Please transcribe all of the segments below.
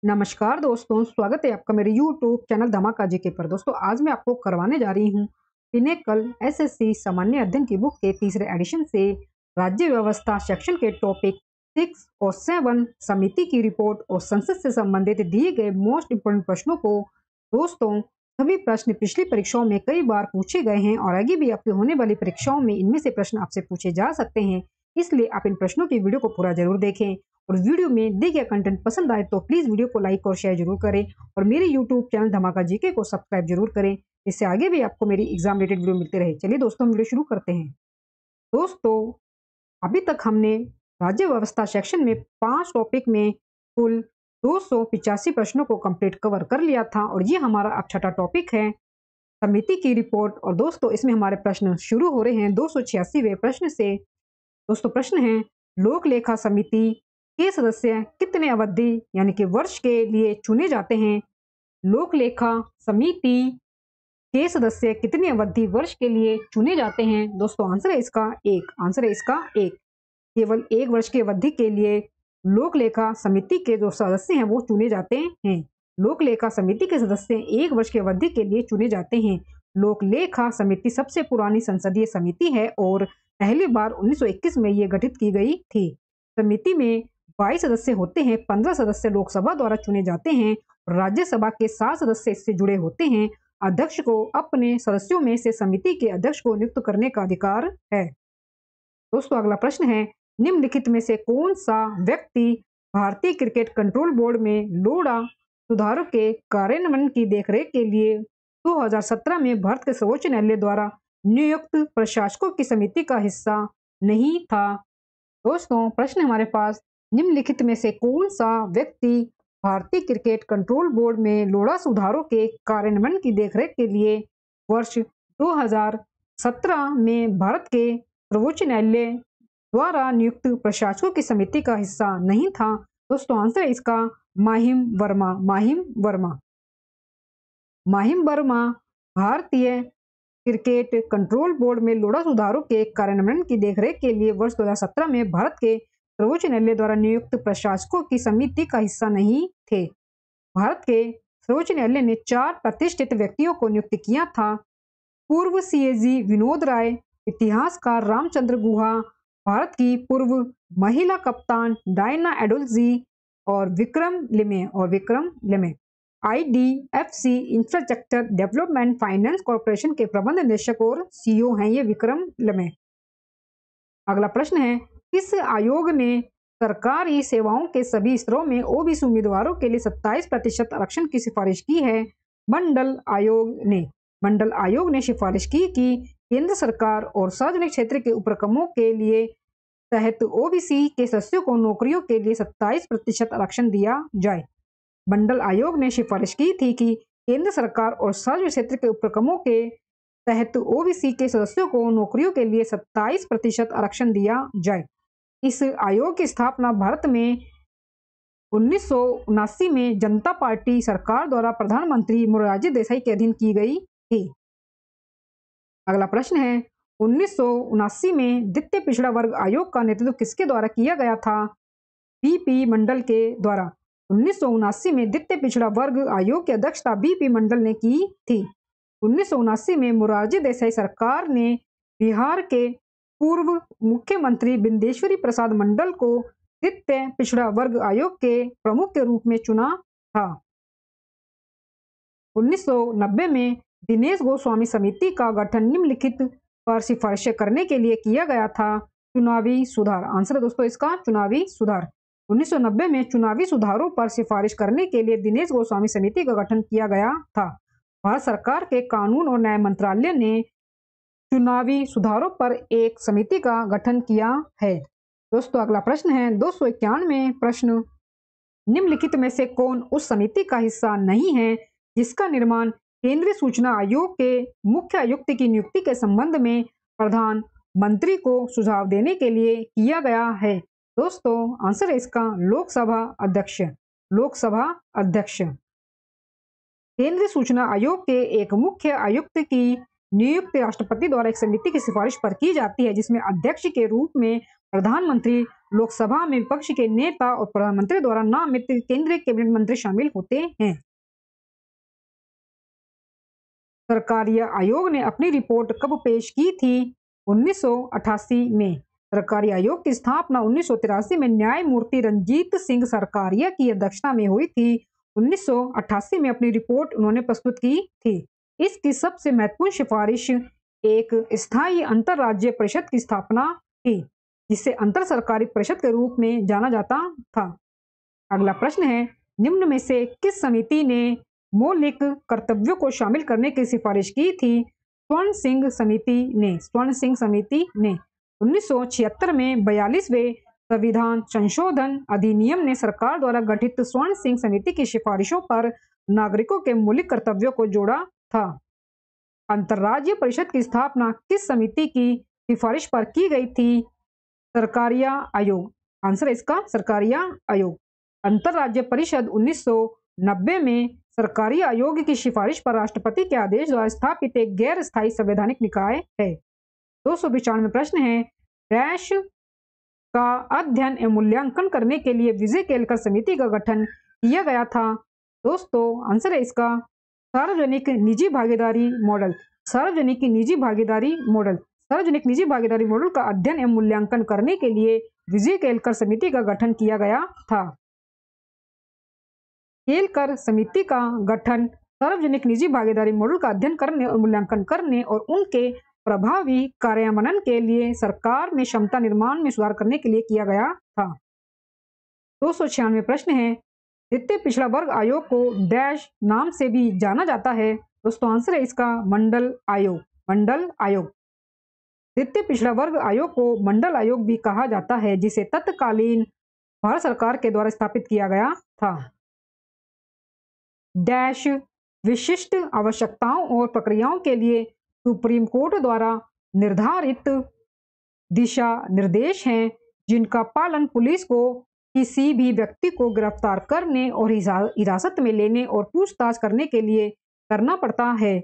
नमस्कार दोस्तों, स्वागत है आपका मेरे यूट्यूब चैनल धमाका जीके पर। दोस्तों आज मैं आपको करवाने जा रही हूँ पिनेकल एसएससी सामान्य अध्ययन की बुक के तीसरे एडिशन से राज्य व्यवस्था सेक्शन के टॉपिक 6 और 7 समिति की रिपोर्ट और संसद से संबंधित दिए गए मोस्ट इम्पोर्टेंट प्रश्नों को। दोस्तों सभी प्रश्न पिछली परीक्षाओं में कई बार पूछे गए हैं और आगे भी आपकी होने वाली परीक्षाओं में इनमें से प्रश्न आपसे पूछे जा सकते हैं, इसलिए आप इन प्रश्नों की वीडियो को पूरा जरूर देखें। और वीडियो में दिए गए कंटेंट पसंद आए तो प्लीज वीडियो को लाइक और शेयर जरूर करें और मेरे यूट्यूब चैनल धमाका जीके को सब्सक्राइब जरूर करें, इससे आगे भी आपको मेरी एग्जाम रिलेटेड वीडियो मिलते रहे। चलिए दोस्तों वीडियो शुरू करते हैं। दोस्तों अभी तक हमने राज्य व्यवस्था सेक्शन में 5 टॉपिक में कुल 285 प्रश्नों को कंप्लीट कवर कर लिया था और ये हमारा अब छठा टॉपिक है समिति की रिपोर्ट। और दोस्तों इसमें हमारे प्रश्न शुरू हो रहे हैं 286वें प्रश्न से। दोस्तों प्रश्न है, लोक लेखा समिति के सदस्य कितने अवधि यानी कि वर्ष के लिए चुने जाते हैं? लोक लेखा समिति के सदस्य कितनी अवधि वर्ष के लिए चुने जाते हैं? दोस्तों आंसर है इसका एक। आंसर है इसका एक। केवल 1 वर्ष की अवधि के लिए लोक लेखा समिति के जो सदस्य हैं वो चुने जाते हैं। लोक लेखा समिति के सदस्य 1 वर्ष की अवधि के लिए चुने जाते हैं। लोक लेखा समिति सबसे पुरानी संसदीय समिति है और पहली बार 1921 में ये गठित की गई थी। समिति में 22 सदस्य होते हैं। 15 सदस्य लोकसभा द्वारा चुने जाते हैं। राज्यसभा के 7 सदस्य इससे जुड़े होते हैं। अध्यक्ष को अपने सदस्यों में से समिति के अध्यक्ष को नियुक्त करने का अधिकार है। दोस्तों अगला प्रश्न है, निम्नलिखित में से कौन सा व्यक्ति भारतीय क्रिकेट कंट्रोल बोर्ड में लोढ़ा सुधारों के कार्यान्वयन की देखरेख के लिए 2017 में भारत के सर्वोच्च न्यायालय द्वारा नियुक्त प्रशासकों की समिति का हिस्सा नहीं था? दोस्तों प्रश्न हमारे पास, निम्नलिखित में से कौन सा व्यक्ति भारतीय क्रिकेट कंट्रोल बोर्ड में लोढ़ा सुधारों के कार्यान्वयन की देखरेख के लिए वर्ष 2017 में भारत के सर्वोच्च न्यायालय द्वारा नियुक्त प्रशासकों की समिति का हिस्सा नहीं था? दोस्तों आंसर है इसका माहिम वर्मा। माहिम वर्मा। माहिम वर्मा भारतीय क्रिकेट कंट्रोल बोर्ड में लोढ़ा सुधारों के कार्यान्वयन की देखरेख के लिए वर्ष 2017 में भारत के सर्वोच्च न्यायालय द्वारा नियुक्त प्रशासकों की समिति का हिस्सा नहीं थे। भारत के सर्वोच्च न्यायालय ने 4 प्रतिष्ठित व्यक्तियों को नियुक्त किया था। पूर्व सीएजी विनोद राय, इतिहासकार रामचंद्र गुहा, भारत की पूर्व महिला कप्तान डायना एडोल्जी और Vikram Limaye. IDFC infrastructure development finance corporation के प्रबंध निदेशक और सीईओ हैं ये विक्रम लिमे। अगला प्रश्न है, किस आयोग ने सरकारी सेवाओं के सभी स्तरों में ओबीसी उम्मीदवारों के लिए 27% आरक्षण की सिफारिश की है? मंडल आयोग ने। मंडल आयोग ने सिफारिश की कि केंद्र सरकार और सार्वजनिक क्षेत्र के उपक्रमों के लिए तहत ओबीसी के सदस्यों को नौकरियों के लिए 27% आरक्षण दिया जाए। मंडल आयोग ने सिफारिश की थी कि केंद्र सरकार और सार्वजनिक क्षेत्र के उपक्रमों के तहत ओबीसी के सदस्यों को नौकरियों के लिए 27% आरक्षण दिया जाए। इस आयोग की स्थापना भारत में 1979 में जनता पार्टी सरकार द्वारा प्रधानमंत्री मोरारजी देसाई के अधीन की गई थी। अगला प्रश्न है, 1979 में द्वितीय पिछड़ा वर्ग आयोग का नेतृत्व किसके द्वारा किया गया था? बीपी मंडल के द्वारा। 1979 में द्वितीय पिछड़ा वर्ग आयोग की अध्यक्षता बीपी मंडल ने की थी। 1979 में मोरारजी देसाई सरकार ने बिहार के पूर्व मुख्यमंत्री बिंदेश्वरी प्रसाद मंडल को द्वितीय पिछड़ा वर्ग आयोग के प्रमुख के रूप में चुना था। 1990 में दिनेश गोस्वामी समिति का गठन निम्नलिखित पर सिफारिश करने के लिए किया गया था? चुनावी सुधार। आंसर है दोस्तों इसका चुनावी सुधार। 1990 में चुनावी सुधारों पर सिफारिश करने के लिए दिनेश गोस्वामी समिति का गठन किया गया था। भारत सरकार के कानून और न्याय मंत्रालय ने चुनावी सुधारों पर एक समिति का गठन किया है। दोस्तों अगला प्रश्न है 291 प्रश्न, निम्नलिखित में से कौन उस समिति का हिस्सा नहीं है जिसका निर्माण केंद्रीय सूचना आयोग के मुख्य आयुक्त की नियुक्ति के संबंध में प्रधानमंत्री को सुझाव देने के लिए किया गया है? दोस्तों आंसर है इसका लोकसभा अध्यक्ष। लोकसभा अध्यक्ष। केंद्रीय सूचना आयोग के एक मुख्य आयुक्त की नियुक्ति राष्ट्रपति द्वारा एक समिति की सिफारिश पर की जाती है जिसमें अध्यक्ष के रूप में प्रधानमंत्री, लोकसभा में विपक्ष के नेता और प्रधानमंत्री द्वारा नामित केंद्रीय कैबिनेट मंत्री शामिल होते हैं। सरकारी आयोग ने अपनी रिपोर्ट कब पेश की थी? 1988 में। सरकारी आयोग की स्थापना 1983 में न्यायमूर्ति रंजीत सिंह सरकारिया की अध्यक्षता में हुई थी। 1988 में अपनी रिपोर्ट उन्होंने प्रस्तुत की थी। इसकी सबसे महत्वपूर्ण सिफारिश एक स्थायी अंतर्राज्यीय परिषद की स्थापना थी, जिसे अंतर सरकारी परिषद के रूप में जाना जाता था। अगला प्रश्न है, निम्न में से किस समिति ने मौलिक कर्तव्यों को शामिल करने की सिफारिश की थी? स्वर्ण सिंह समिति ने 1976 में 42वें संविधान संशोधन अधिनियम ने सरकार द्वारा गठित स्वर्ण सिंह समिति की सिफारिशों पर नागरिकों के मौलिक कर्तव्यों को जोड़ा था। अंतर्राज्यीय परिषद की स्थापना किस समिति की सिफारिश पर की गई थी? सरकारिया आयोग। आंसर है इसका सरकारिया आयोग। अंतर्राज्यीय परिषद 1990 में सरकारी आयोग की सिफारिश पर राष्ट्रपति के आदेश द्वारा स्थापित एक गैर स्थायी संवैधानिक निकाय है। 295 प्रश्न है, डैश का अध्ययन एवं मूल्यांकन करने के लिए विजय केलकर समिति का गठन किया गया था? दोस्तों आंसर है इसका सार्वजनिक निजी भागीदारी मॉडल। सार्वजनिक निजी भागीदारी मॉडल का अध्ययन एवं मूल्यांकन करने के लिए विजय केलकर समिति का गठन किया गया था। केलकर समिति का गठन सार्वजनिक निजी भागीदारी मॉडल का अध्ययन करने और मूल्यांकन करने और उनके प्रभावी कार्यान्वयन के लिए सरकार में क्षमता निर्माण में सुधार करने के लिए किया गया था। 296 प्रश्न है, द्वितीय पिछड़ा वर्ग आयोग को डैश नाम से भी जाना जाता है? दोस्तों आंसर है इसका मंडल आयोग। द्वितीय पिछड़ा वर्ग आयोग को मंडल आयोग भी कहा जाता है, जिसे तत्कालीन भारत सरकार के द्वारा स्थापित किया गया था। डैश विशिष्ट आवश्यकताओं और प्रक्रियाओं के लिए सुप्रीम कोर्ट द्वारा निर्धारित दिशा निर्देश हैं, जिनका पालन पुलिस को किसी भी व्यक्ति को गिरफ्तार करने और हिरासत में लेने और पूछताछ करने के लिए करना पड़ता है।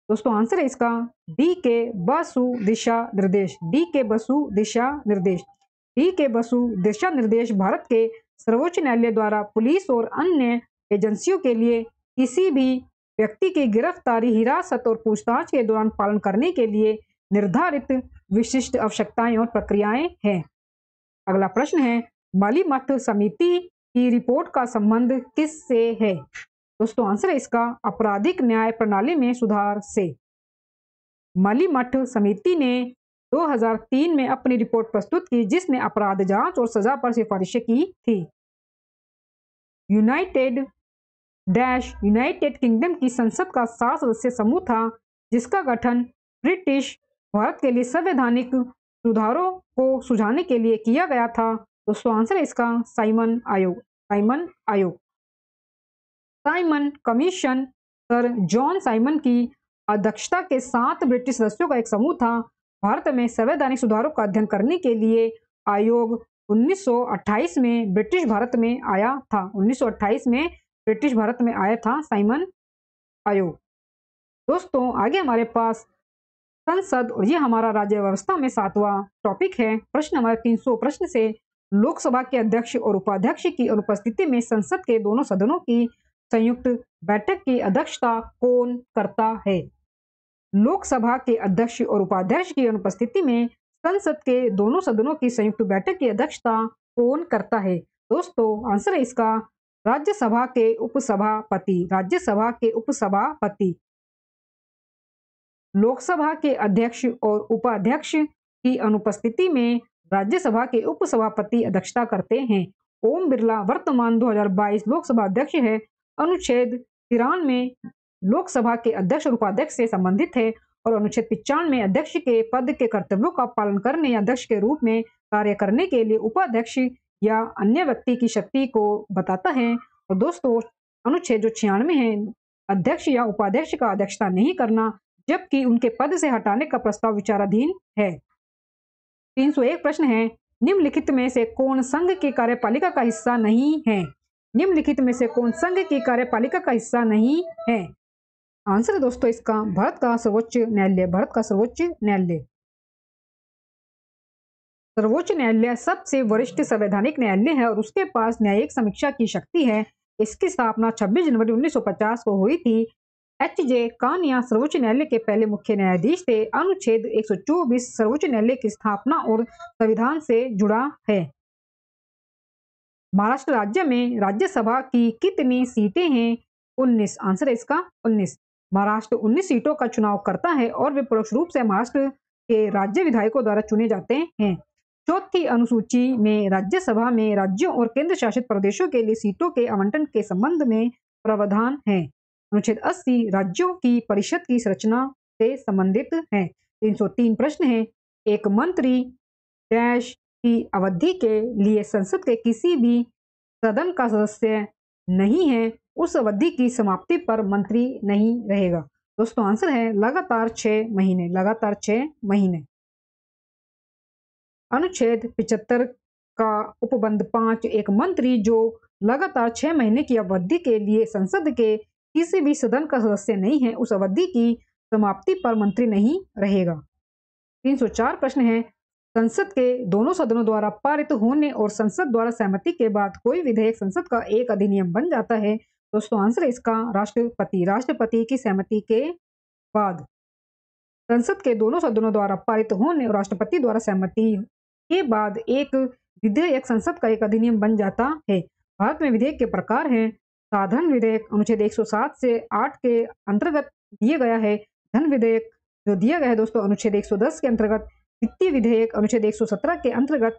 दोस्तों आंसर है इसका डी के बसु दिशा निर्देश। डी के बसु दिशा निर्देश भारत के सर्वोच्च न्यायालय द्वारा पुलिस और अन्य एजेंसियों के लिए किसी भी व्यक्ति की गिरफ्तारी, हिरासत और पूछताछ के दौरान पालन करने के लिए निर्धारित विशिष्ट आवश्यकताएं और प्रक्रियाएं हैं। अगला प्रश्न है, मालीमठ समिति की रिपोर्ट का संबंध किससे है? दोस्तों आंसर है इसका आपराधिक न्याय प्रणाली में सुधार से। मालीमठ समिति ने 2003 में अपनी रिपोर्ट प्रस्तुत की, जिसने अपराध जांच और सजा पर सिफारिशें की थी। यूनाइटेड किंगडम की संसद का 7 सदस्य समूह था, जिसका गठन ब्रिटिश भारत के लिए संवैधानिक सुधारों को सुझाने के लिए किया गया था। दोस्तों आंसर है इसका Simon commission sir John Simon की अध्यक्षता के 7 ब्रिटिश सदस्यों का एक समूह था। भारत में संवैधानिक सुधारों का अध्ययन करने के लिए आयोग 1928 में ब्रिटिश भारत में आया था। 1928 में ब्रिटिश भारत में आया था साइमन आयोग। दोस्तों आगे हमारे पास संसद और ये हमारा राज्य व्यवस्था में 7वां टॉपिक है। प्रश्न हमारे 300 प्रश्न से, लोकसभा के अध्यक्ष और उपाध्यक्ष की अनुपस्थिति में संसद के दोनों सदनों की संयुक्त बैठक की अध्यक्षता कौन करता है? लोकसभा के अध्यक्ष और उपाध्यक्ष की अनुपस्थिति में संसद के दोनों सदनों की संयुक्त बैठक की अध्यक्षता कौन करता है? दोस्तों आंसर है इसका राज्यसभा के उपसभापति। लोकसभा के अध्यक्ष और उपाध्यक्ष की अनुपस्थिति में राज्यसभा के उपसभापति अध्यक्षता करते हैं। ओम बिरला वर्तमान 2022 लोकसभा अध्यक्ष है। अनुच्छेद 93 लोकसभा के अध्यक्ष और उपाध्यक्ष से संबंधित है और अनुच्छेद 95 में अध्यक्ष के पद के कर्तव्यों का पालन करने या अध्यक्ष के रूप में कार्य करने के लिए उपाध्यक्ष या अन्य व्यक्ति की शक्ति को बताता है। और दोस्तों अनुच्छेद जो 96 है, अध्यक्ष या उपाध्यक्ष का अध्यक्षता नहीं करना जबकि उनके पद से हटाने का प्रस्ताव विचाराधीन है। 301 प्रश्न है, निम्नलिखित में से कौन संघ की कार्यपालिका का हिस्सा नहीं है? निम्नलिखित में से कौन संघ की कार्यपालिका का हिस्सा नहीं है? आंसर है दोस्तों इसका भारत का सर्वोच्च न्यायालय। सर्वोच्च न्यायालय सबसे वरिष्ठ संवैधानिक न्यायालय है और उसके पास न्यायिक समीक्षा की शक्ति है। इसकी स्थापना 26 जनवरी 1950 को हुई थी। एच.जे. कानिया सर्वोच्च न्यायालय के पहले मुख्य न्यायाधीश थे। अनुच्छेद 124 सर्वोच्च न्यायालय की स्थापना और संविधान से जुड़ा है। महाराष्ट्र राज्य में राज्यसभा की कितनी सीटें हैं? 19। आंसर है इसका 19। महाराष्ट्र 19 सीटों का चुनाव करता है और वे परोक्ष रूप से महाराष्ट्र के राज्य विधायकों द्वारा चुने जाते हैं। चौथी अनुसूची में राज्यसभा में राज्यों और केंद्र शासित प्रदेशों के लिए सीटों के आवंटन के संबंध में प्रावधान है। अनुच्छेद 80 राज्यों की परिषद की संरचना से संबंधित है। 303 प्रश्न है। एक मंत्री डैश की अवधि के लिए संसद के किसी भी सदन का सदस्य नहीं है, उस अवधि की समाप्ति पर मंत्री नहीं रहेगा। दोस्तों आंसर है लगातार 6 महीने। लगातार 6 महीने। अनुच्छेद 75 का उपबंध 5 एक मंत्री जो लगातार 6 महीने की अवधि के लिए संसद के किसी भी सदन का सदस्य नहीं है, उस अवधि की समाप्ति पर मंत्री नहीं रहेगा। 304 प्रश्न है। संसद के दोनों सदनों द्वारा पारित होने और संसद द्वारा सहमति के बाद कोई विधेयक संसद का एक अधिनियम बन जाता है। दोस्तों आंसर इसका राष्ट्रपति की सहमति के बाद। संसद के दोनों सदनों द्वारा पारित होने और राष्ट्रपति द्वारा सहमति के बाद एक विधेयक संसद का एक अधिनियम बन जाता है। भारत में विधेयक के प्रकार हैं। साधारण विधेयक अनुच्छेद 107 से 8 के अंतर्गत दिए गया है। धन विधेयक जो दिया गया है दोस्तों अनुच्छेद 110 के अंतर्गत। वित्तीय विधेयक अनुच्छेद 117 के अंतर्गत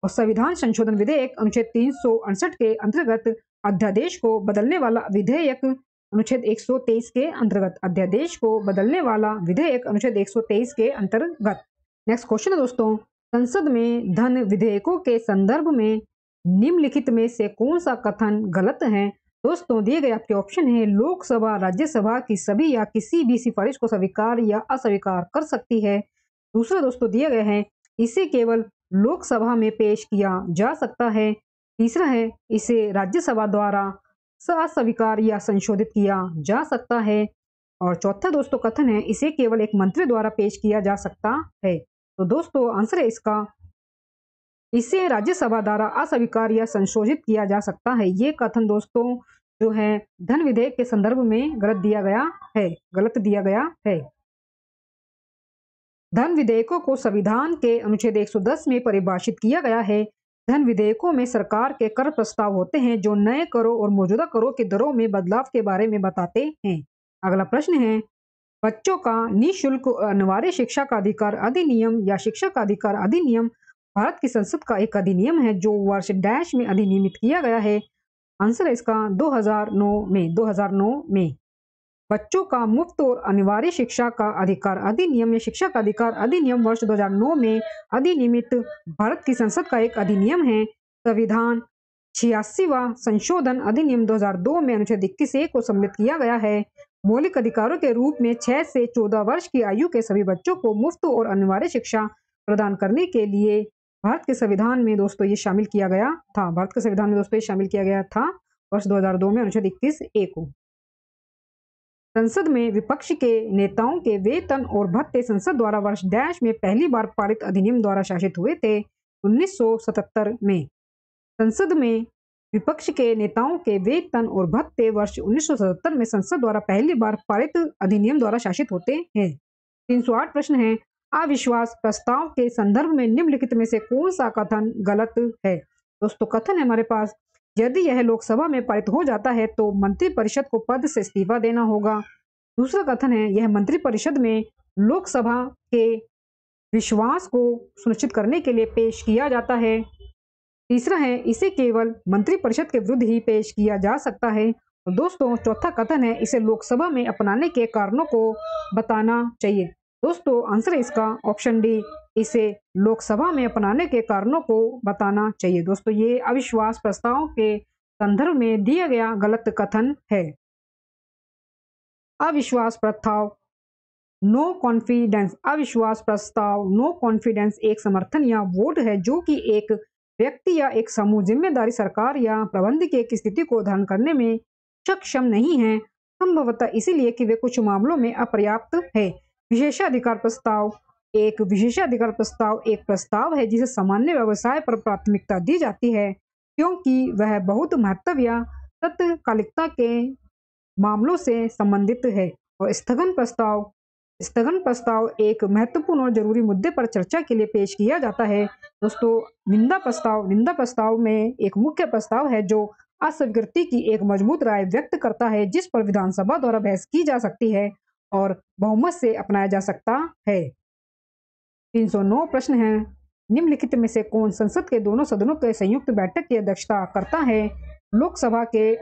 और संविधान संशोधन विधेयक अनुच्छेद 368 के अंतर्गत। अध्यादेश को बदलने वाला विधेयक अनुच्छेद 123 के अंतर्गत। अध्यादेश को बदलने वाला विधेयक अनुच्छेद 123 के अंतर्गत। नेक्स्ट क्वेश्चन है दोस्तों, संसद में धन विधेयकों के संदर्भ में निम्नलिखित में से कौन सा कथन गलत है? दोस्तों दिए गए आपके ऑप्शन है। लोकसभा राज्यसभा की सभी या किसी भी सिफारिश को स्वीकार या अस्वीकार कर सकती है। दूसरा दोस्तों दिया गया है इसे केवल लोकसभा में पेश किया जा सकता है। तीसरा है इसे राज्यसभा द्वारा अस्वीकार या संशोधित किया जा सकता है। और चौथा दोस्तों कथन है इसे केवल एक मंत्री द्वारा पेश किया जा सकता है। तो दोस्तों आंसर है इसका इसे राज्यसभा द्वारा अस्वीकार या संशोधित किया जा सकता है। ये कथन दोस्तों जो है धन विधेयक के संदर्भ में गलत दिया गया है। धन विधेयकों को संविधान के अनुच्छेद 110 में परिभाषित किया गया है। धन विधेयकों में सरकार के कर प्रस्ताव होते हैं जो नए करों और मौजूदा करों की दरों में बदलाव के बारे में बताते हैं। अगला प्रश्न है बच्चों का निःशुल्क अनिवार्य शिक्षा का अधिकार अधिनियम या शिक्षा का अधिकार अधिनियम भारत की संसद का एक अधिनियम है जो वर्ष डैश में अधिनियमित किया गया है। आंसर है इसका 2009 में। बच्चों का मुफ्त और अनिवार्य शिक्षा का अधिकार अधिनियम या शिक्षा का अधिकार अधिनियम वर्ष 2009 में अधिनियमित भारत की संसद का एक अधिनियम है। संविधान 86वां संशोधन अधिनियम 2002 में अनुच्छेद 21(a) को सम्मिलित किया गया है। मौलिक अधिकारों के रूप में 6 से 14 वर्ष की आयु के सभी बच्चों को मुफ्त और अनिवार्य शिक्षा प्रदान करने के लिए भारत के संविधान में दोस्तों ये शामिल किया गया था। भारत के संविधान में दोस्तों ये शामिल किया गया था वर्ष 2002 में अनुच्छेद 21(a) को। संसद में विपक्ष के नेताओं के वेतन और भत्ते संसद द्वारा वर्ष डैश में पहली बार पारित अधिनियम द्वारा शासित हुए थे 1977 में। संसद में विपक्ष के नेताओं के वेतन और भत्ते वर्ष 1977 में संसद द्वारा पहली बार पारित अधिनियम द्वारा शासित होते हैं। 308 प्रश्न है अविश्वास प्रस्ताव के संदर्भ में निम्नलिखित में से कौन सा कथन गलत है? दोस्तों कथन है हमारे पास यदि यह लोकसभा में पारित हो जाता है तो मंत्रिपरिषद को पद से इस्तीफा देना होगा। दूसरा कथन है यह मंत्रिपरिषद में लोकसभा के विश्वास को सुनिश्चित करने के लिए पेश किया जाता है। तीसरा है इसे केवल मंत्रिपरिषद के विरुद्ध ही पेश किया जा सकता है। और दोस्तों चौथा कथन है इसे लोकसभा में अपनाने के कारणों को बताना चाहिए। दोस्तों आंसर है इसका ऑप्शन डी, इसे लोकसभा में अपनाने के कारणों को बताना चाहिए। दोस्तों ये अविश्वास प्रस्ताव के संदर्भ में दिया गया गलत कथन है। अविश्वास प्रस्ताव नो कॉन्फिडेंस। अविश्वास प्रस्ताव नो कॉन्फिडेंस एक समर्थन या वोट है जो कि एक व्यक्ति या एक समूह जिम्मेदारी सरकार या प्रबंधकीय की स्थिति को धारण करने में सक्षम नहीं है, संभवतः इसीलिए कि वे कुछ मामलों में अपर्याप्त है। विशेषाधिकार प्रस्ताव एक विशेषाधिकार प्रस्ताव एक प्रस्ताव है जिसे सामान्य व्यवसाय पर प्राथमिकता दी जाती है क्योंकि वह बहुत महत्व या तत्कालिकता के मामलों से संबंधित है। और स्थगन प्रस्ताव एक महत्वपूर्ण और जरूरी मुद्दे पर चर्चा के लिए पेश किया जाता है। दोस्तों, निंदा प्रस्ताव में एक मुख्य प्रस्ताव है जो अस्वीकृति की एक मजबूत राय व्यक्त करता है जिस पर विधानसभा द्वारा बहस की जा सकती है और बहुमत से अपनाया जा सकता है। 309 प्रश्न है, निम्नलिखित में से कौन संसद के दोनों सदनों के संयुक्त बैठक की अध्यक्षता करता है? लोकसभा के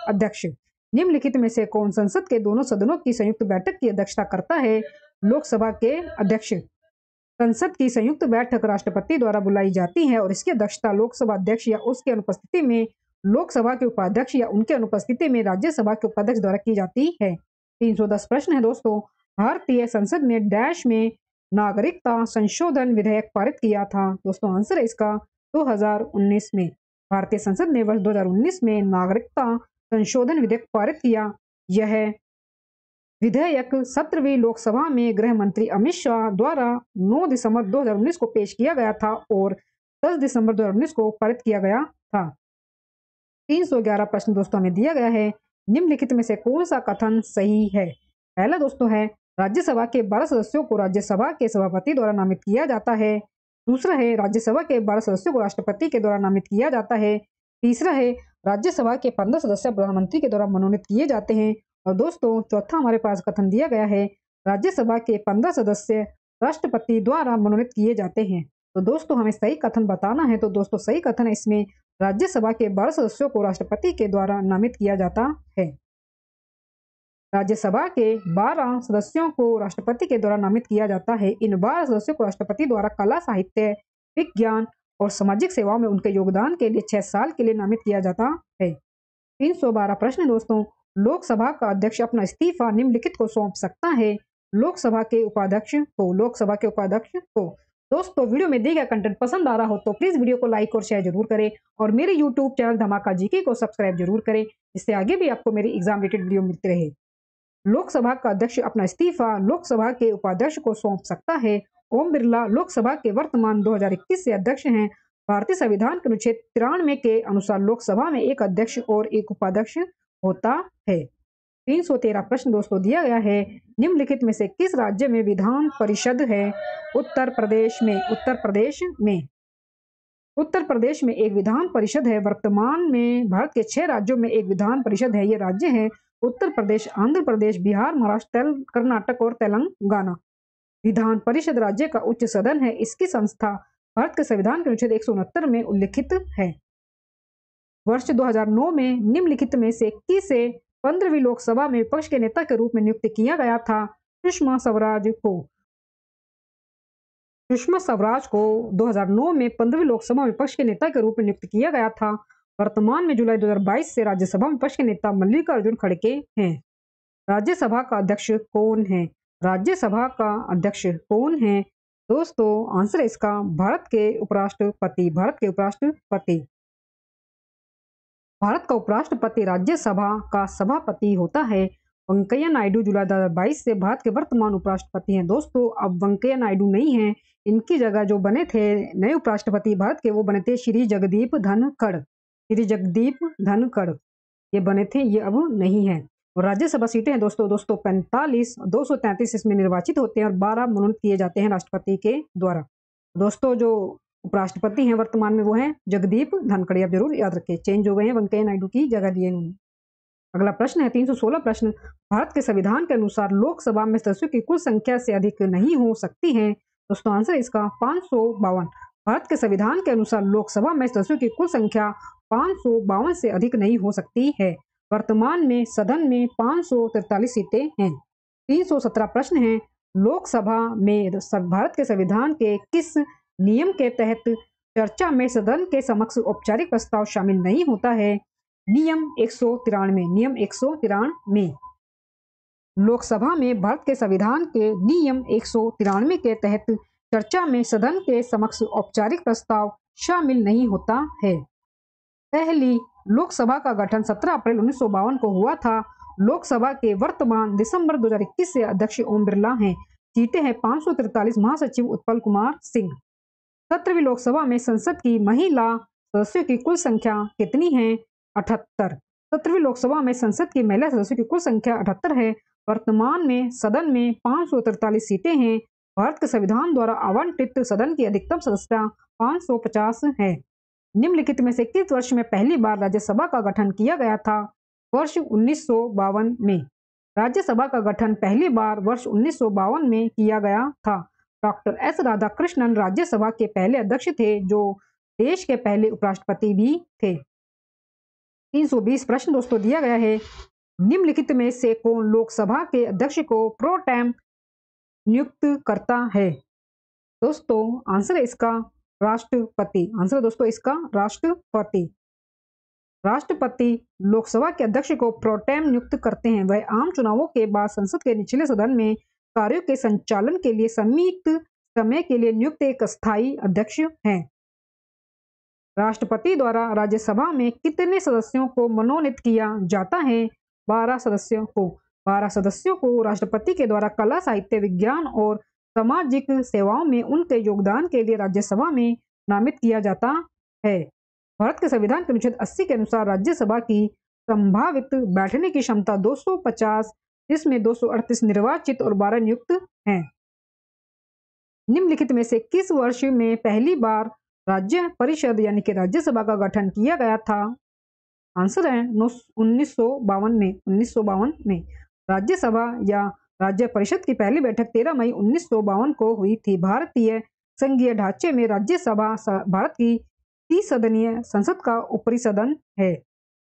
अध्यक्ष। निम्नलिखित में से कौन संसद के दोनों सदनों की संयुक्त बैठक की अध्यक्षता करता है? लोकसभा के अध्यक्ष। संसद की संयुक्त बैठक राष्ट्रपति द्वारा बुलाई जाती है और इसकी अध्यक्षता लोकसभा अध्यक्ष या उसके अनुपस्थिति में लोकसभा के उपाध्यक्ष या उनके अनुपस्थिति में राज्यसभा के उपाध्यक्ष द्वारा की जाती है। 310 प्रश्न है दोस्तों, भारतीय संसद ने डैश में नागरिकता संशोधन विधेयक पारित किया था? दोस्तों, आंसर है इसका 2019 में। भारतीय संसद ने वर्ष 2019 में नागरिकता संशोधन विधेयक पारित किया। यह विधेयक 17वीं लोकसभा में गृह मंत्री अमित शाह द्वारा 9 दिसंबर 2019 को पेश किया गया था और 10 दिसंबर 2019 को पारित किया गया था। 311 प्रश्न दोस्तों हमें दिया गया है, निम्नलिखित में से कौन सा कथन सही है? पहला दोस्तों है, राज्यसभा के 12 सदस्यों को राज्यसभा के सभापति द्वारा नामित किया जाता है। दूसरा है, राज्यसभा के 12 सदस्यों को राष्ट्रपति के द्वारा नामित किया जाता है। तीसरा है, राज्यसभा के 15 सदस्य प्रधानमंत्री के द्वारा मनोनीत किए जाते हैं। और दोस्तों, चौथा हमारे पास कथन दिया गया है, राज्यसभा के 15 सदस्य राष्ट्रपति द्वारा मनोनीत किए जाते हैं। तो दोस्तों, हमें सही कथन बताना है। तो दोस्तों, सही कथन है इसमें राज्यसभा के 12 सदस्यों को राष्ट्रपति के द्वारा नामित किया जाता है। राज्यसभा के 12 सदस्यों को राष्ट्रपति के द्वारा नामित किया जाता है। इन 12 सदस्यों को राष्ट्रपति द्वारा कला, साहित्य, विज्ञान और सामाजिक सेवाओं में उनके योगदान के लिए 6 साल के लिए नामित किया जाता है। 312 प्रश्न दोस्तों, लोकसभा का अध्यक्ष अपना इस्तीफा निम्नलिखित को सौंप सकता है? लोकसभा के उपाध्यक्ष को। दोस्तों, वीडियो में दिए गए कंटेंट पसंद आ रहा हो तो प्लीज वीडियो को लाइक और शेयर जरूर करें और मेरे यूट्यूब चैनल धमाका जीके को सब्सक्राइब जरूर करें, जिससे आगे भी आपको मेरी एग्जाम रिलेटेड वीडियो मिलती रहे। लोकसभा का अध्यक्ष अपना इस्तीफा लोकसभा के उपाध्यक्ष को सौंप सकता है। ओम बिरला लोकसभा के वर्तमान 2021 से अध्यक्ष हैं। भारतीय संविधान के अनुच्छेद 93 के अनुसार लोकसभा में एक अध्यक्ष और एक उपाध्यक्ष होता है। 313 प्रश्न दोस्तों दिया गया है, निम्नलिखित में से किस राज्य में विधान परिषद है? उत्तर प्रदेश में एक विधान परिषद है। वर्तमान में भारत के 6 राज्यों में एक विधान परिषद है। ये राज्य हैं उत्तर प्रदेश, आंध्र प्रदेश, बिहार, महाराष्ट्र, कर्नाटक और तेलंगाना। विधान परिषद राज्य का उच्च सदन है। इसकी संस्था भारत के संविधान के अनुच्छेद 169 में उल्लिखित है। वर्ष 2009 में निम्नलिखित में से किसे 15वीं लोकसभा में विपक्ष के नेता के रूप में नियुक्त किया गया था? सुषमा स्वराज को 2009 में 15वीं लोकसभा में विपक्ष के नेता के रूप में नियुक्त किया गया था। वर्तमान में जुलाई 2022 से राज्यसभा में विपक्ष के नेता मल्लिकार्जुन खड़गे हैं। राज्यसभा का अध्यक्ष कौन है? दोस्तों, आंसर है इसका भारत के उपराष्ट्रपति। भारत का उपराष्ट्रपति राज्यसभा का सभापति होता है। वेंकैया नायडू जुलाई 2022 से भारत के वर्तमान उपराष्ट्रपति हैं। दोस्तों, अब वेंकैया नायडू नहीं हैं, इनकी जगह जो बने थे नए उपराष्ट्रपति भारत के, वो बने थे श्री जगदीप धनखड़। ये बने थे, ये अब नहीं है। और राज्यसभा सीटें हैं दोस्तों 245, 233 इसमें निर्वाचित होते हैं और 12 मनोनीत किए जाते हैं राष्ट्रपति के द्वारा। दोस्तों, जो उपराष्ट्रपति हैं वर्तमान में वो हैं जगदीप धनखड़। आप जरूर याद रखें, चेंज हो गए हैं, वेंकैया नायडू की जगह लिए उन्होंने। अगला प्रश्न है 316 प्रश्न, भारत के संविधान के अनुसार लोकसभा में सदस्यों की कुल संख्या से अधिक नहीं हो सकती है। दोस्तों, आंसर इसका 552। भारत के संविधान के अनुसार लोकसभा में सदस्यों की कुल संख्या 552 से अधिक नहीं हो सकती है। वर्तमान में सदन में 543 सीटें हैं। 317 प्रश्न है, लोकसभा में भारत के संविधान के किस नियम के तहत चर्चा में सदन के समक्ष औपचारिक प्रस्ताव शामिल नहीं होता है? नियम 193। लोकसभा में भारत के संविधान के नियम 193 के तहत चर्चा में सदन के समक्ष औपचारिक प्रस्ताव शामिल नहीं होता है। पहली लोकसभा का गठन 17 अप्रैल 1952 को हुआ था। लोकसभा के वर्तमान दिसंबर 2021 से अध्यक्ष ओम बिरला हैं। सीटें हैं 543। महासचिव उत्पल कुमार सिंह। 17वीं लोकसभा में संसद की महिला सदस्यों की कुल संख्या कितनी है? 78। 17वीं लोकसभा में संसद की महिला सदस्यों की कुल संख्या 78 है। वर्तमान में सदन में 543 सीटें हैं। भारत के संविधान द्वारा आवंटित सदन की अधिकतम सदस्यता 550 है। निम्नलिखित में से किस वर्ष में पहली बार राज्यसभा का गठन किया गया था? वर्ष 1952 में। राज्यसभा का गठन पहली बार वर्ष 1952 में किया गया था। डॉक्टर एस राधाकृष्णन राज्यसभा के पहले अध्यक्ष थे, जो देश के पहले उपराष्ट्रपति भी थे। 320 प्रश्न दोस्तों दिया गया है, निम्नलिखित में से कौन लोकसभा के अध्यक्ष को प्रो टेम नियुक्त करता है? दोस्तों आंसर है इसका राष्ट्रपति। आंसर दोस्तों इसका राष्ट्रपति। राष्ट्रपति लोकसभा के अध्यक्ष को प्रोटेम नियुक्त करते हैं। वह आम चुनावों के बाद संसद के निचले सदन में कार्यों के संचालन के लिए सीमित समय के लिए नियुक्त एक अस्थायी अध्यक्ष हैं। राष्ट्रपति द्वारा राज्यसभा में कितने सदस्यों को मनोनीत किया जाता है? 12 सदस्यों को। 12 सदस्यों को राष्ट्रपति के द्वारा कला, साहित्य, विज्ञान और सामाजिक सेवाओं में उनके योगदान के लिए राज्यसभा में नामित किया जाता है। भारत के संविधान के अनुच्छेद 80 के अनुसार राज्यसभा की संभावित बैठने की क्षमता 250, जिसमें 238 निर्वाचित और 12 नियुक्त हैं। निम्नलिखित में से किस वर्ष में पहली बार राज्य परिषद यानी कि राज्यसभा का गठन किया गया था? आंसर है 1952 में। 1952 में राज्यसभा या राज्य परिषद की पहली बैठक 13 मई 1952 को हुई थी। भारतीय संघीय ढांचे में राज्यसभा भारत की 30 सदनीय संसद का ऊपरी सदन है।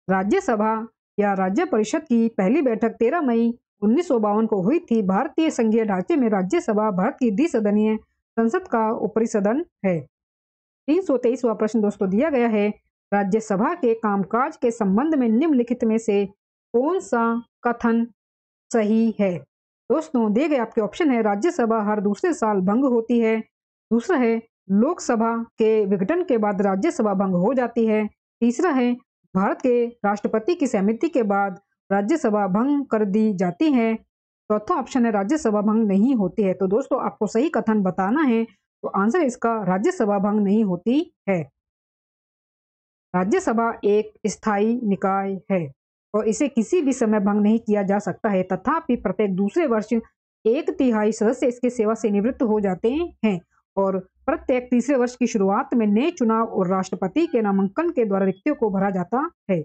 राज्यसभा या राज्य परिषद की पहली बैठक 13 मई 1952 को हुई थी। भारतीय संघीय ढांचे में राज्यसभा भारत की 30 सदनीय संसद का ऊपरी सदन है। 323वां प्रश्न दोस्तों दिया गया है, राज्यसभा के कामकाज के संबंध में निम्नलिखित में से कौन सा कथन सही है? दोस्तों दिए गए आपके ऑप्शन है, राज्यसभा हर दूसरे साल भंग होती है। दूसरा है, लोकसभा के विघटन के बाद राज्यसभा भंग हो जाती है। तीसरा है, भारत के राष्ट्रपति की सहमति के बाद राज्यसभा भंग कर दी जाती है। चौथा ऑप्शन है, राज्यसभा भंग नहीं होती है। तो दोस्तों आपको सही कथन बताना है, तो आंसर इसका राज्यसभा भंग नहीं होती है। राज्यसभा एक स्थायी निकाय है और इसे किसी भी समय भंग नहीं किया जा सकता है। तथापि प्रत्येक दूसरे वर्ष 1/3 सदस्य इसके सेवा से निवृत्त हो जाते हैं और प्रत्येक तीसरे वर्ष की शुरुआत में नए चुनाव और राष्ट्रपति के नामांकन के द्वारा रिक्तियों को भरा जाता है।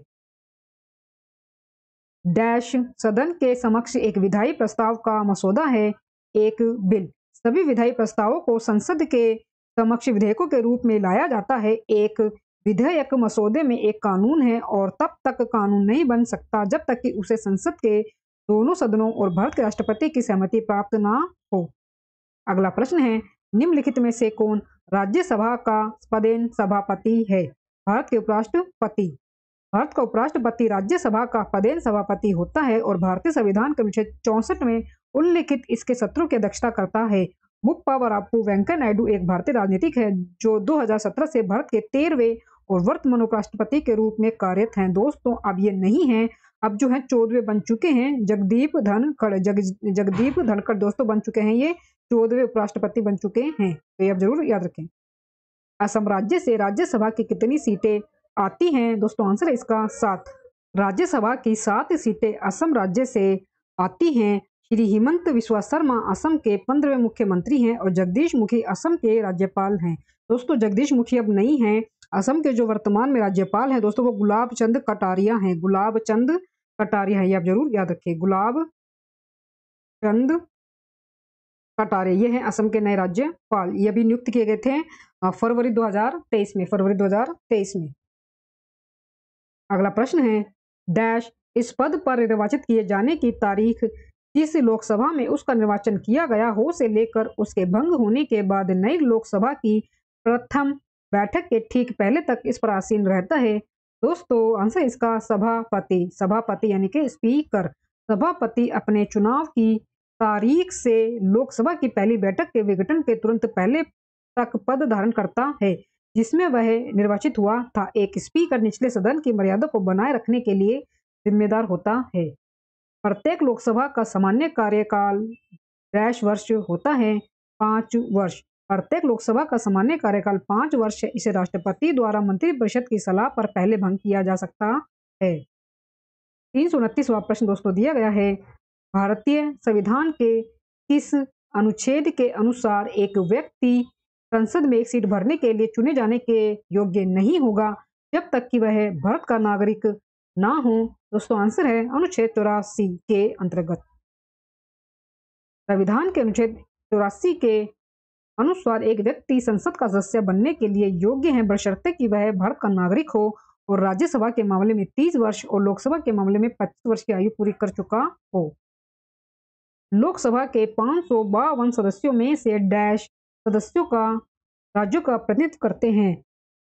डैश सदन के समक्ष एक विधायी प्रस्ताव का मसौदा है। एक बिल। सभी विधायी प्रस्तावों को संसद के समक्ष विधेयकों के रूप में लाया जाता है। एक विधेयक मसौदे में एक कानून है और तब तक कानून नहीं बन सकता जब तक कि उसे संसद के दोनों सदनों और भारत के राष्ट्रपति की सहमति प्राप्त ना हो। अगला प्रश्न है, निम्नलिखित में से कौन राज्यसभा का पदेन सभापति है? भारत के उपराष्ट्रपति। भारत का उपराष्ट्रपति राज्यसभा का पदेन सभापति होता है और भारतीय संविधान के अनुच्छेद 64 में उल्लिखित इसके सत्रों की अध्यक्षता करता है। मुप्पा वरापू वेंकैया नायडू एक भारतीय राजनीतिक है जो 2017 से भारत के 13वें और वर्तमान उपराष्ट्रपति के रूप में कार्यरत हैं। दोस्तों अब ये नहीं है, अब जो है 14वें बन चुके हैं। जगदीप धनखड़ दोस्तों बन चुके हैं, ये 14वें उपराष्ट्रपति बन चुके हैं। तो ये आप जरूर याद रखें। असम राज्य से राज्यसभा की कितनी सीटें आती हैं? दोस्तों आंसर है इसका 7। राज्यसभा की 7 सीटें असम राज्य से आती हैं। श्री हिमंत बिस्वा शर्मा असम के 15वें मुख्यमंत्री हैं और जगदीश मुखी असम के राज्यपाल हैं। दोस्तों जगदीश मुखी अब नहीं हैं। असम के जो वर्तमान में राज्यपाल हैं दोस्तों वो गुलाब चंद कटारिया हैं। गुलाब चंद कटारिया है, ये आप जरूर याद रखें। गुलाब चंद कटारिया ये हैं असम के नए राज्यपाल। ये अभी नियुक्त किए गए थे फरवरी 2023 में। फरवरी 2023 में। अगला प्रश्न है, डैश इस पद पर निर्वाचित किए जाने की तारीख जिस लोकसभा में उसका निर्वाचन किया गया हो से लेकर उसके भंग होने के बाद नई लोकसभा की प्रथम बैठक के ठीक पहले तक इस पर आसीन रहता है। दोस्तों आंसर इसका सभापति। सभापति यानी कि स्पीकर। सभापति अपने चुनाव की तारीख से लोकसभा की पहली बैठक के विघटन के तुरंत पहले तक पद धारण करता है जिसमें वह निर्वाचित हुआ था। एक स्पीकर निचले सदन की मर्यादा को बनाए रखने के लिए जिम्मेदार होता है। प्रत्येक लोकसभा का सामान्य कार्यकाल डैश वर्ष होता है 5 वर्ष। प्रत्येक लोकसभा का सामान्य कार्यकाल 5 वर्ष है। इसे राष्ट्रपति द्वारा मंत्रिपरिषद की सलाह पर पहले भंग किया जा सकता है। 329वां प्रश्न दोस्तों दिया गया है, भारतीय संविधान के किस अनुच्छेद के अनुसार एक व्यक्ति संसद में एक सीट भरने के लिए चुने जाने के योग्य नहीं होगा जब तक कि वह भारत का नागरिक ना हो? दोस्तों आंसर है अनुच्छेद 84 के अंतर्गत। संविधान के अनुच्छेद 84 के अनुसार एक व्यक्ति संसद का सदस्य बनने के लिए योग्य है बशर्ते कि वह भारत का नागरिक हो और राज्यसभा के मामले में 30 वर्ष और लोकसभा के मामले में 25 वर्ष की आयु पूरी कर चुका हो। लोकसभा के 552 सदस्यों में से डैश सदस्यों का राज्यों का प्रतिनिधित्व करते हैं।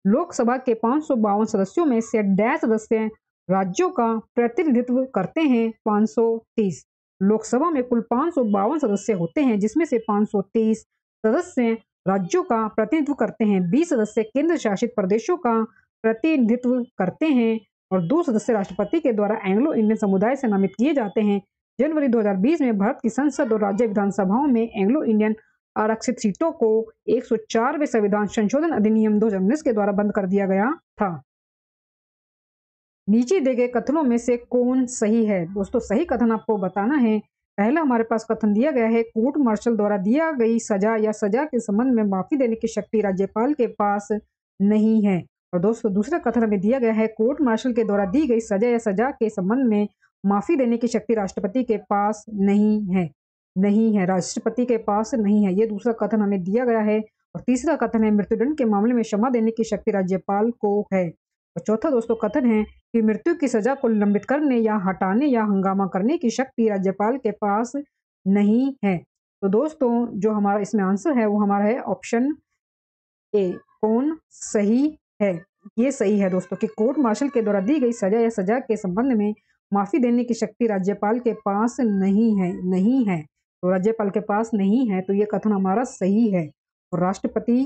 लोकसभा के 552 सदस्यों में से डैश सदस्य राज्यों का प्रतिनिधित्व करते हैं 530। लोकसभा में कुल 552 सदस्य होते हैं जिसमें से 530 सदस्य राज्यों का प्रतिनिधित्व करते हैं, 20 सदस्य केंद्र शासित प्रदेशों का प्रतिनिधित्व करते हैं और 2 सदस्य राष्ट्रपति के द्वारा एंग्लो इंडियन समुदाय से नामित किए जाते हैं। जनवरी 2020 में भारत की संसद और राज्य विधानसभाओं में एंग्लो इंडियन आरक्षित सीटों को 104वें संविधान संशोधन अधिनियम 2019 के द्वारा बंद कर दिया गया था। नीचे दिए गए कथनों में से कौन सही है? दोस्तों सही कथन आपको बताना है। पहला हमारे पास कथन दिया गया है, कोर्ट मार्शल द्वारा दिया गई सजा या सजा के संबंध में माफी देने की शक्ति राज्यपाल के पास नहीं है। और दोस्तों दूसरा कथन हमें दिया गया है, कोर्ट मार्शल के द्वारा दी गई सजा या सजा के संबंध में माफी देने की शक्ति राष्ट्रपति के पास नहीं है, राष्ट्रपति के पास नहीं है। ये दूसरा कथन हमें दिया गया है। और तीसरा कथन है, मृत्युदंड के मामले में क्षमा देने की शक्ति राज्यपाल को है। और चौथा दोस्तों कथन है कि मृत्यु की सजा को लंबित करने या हटाने या हंगामा करने की शक्ति राज्यपाल के पास नहीं है। तो दोस्तों जो हमारा इसमें आंसर है वो हमारा है ऑप्शन ए। कौन सही है? ये सही है दोस्तों कि कोर्ट मार्शल के द्वारा दी गई सजा या सजा के संबंध में माफी देने की शक्ति राज्यपाल के पास नहीं है। तो राज्यपाल के पास नहीं है, तो ये कथन हमारा सही है। और राष्ट्रपति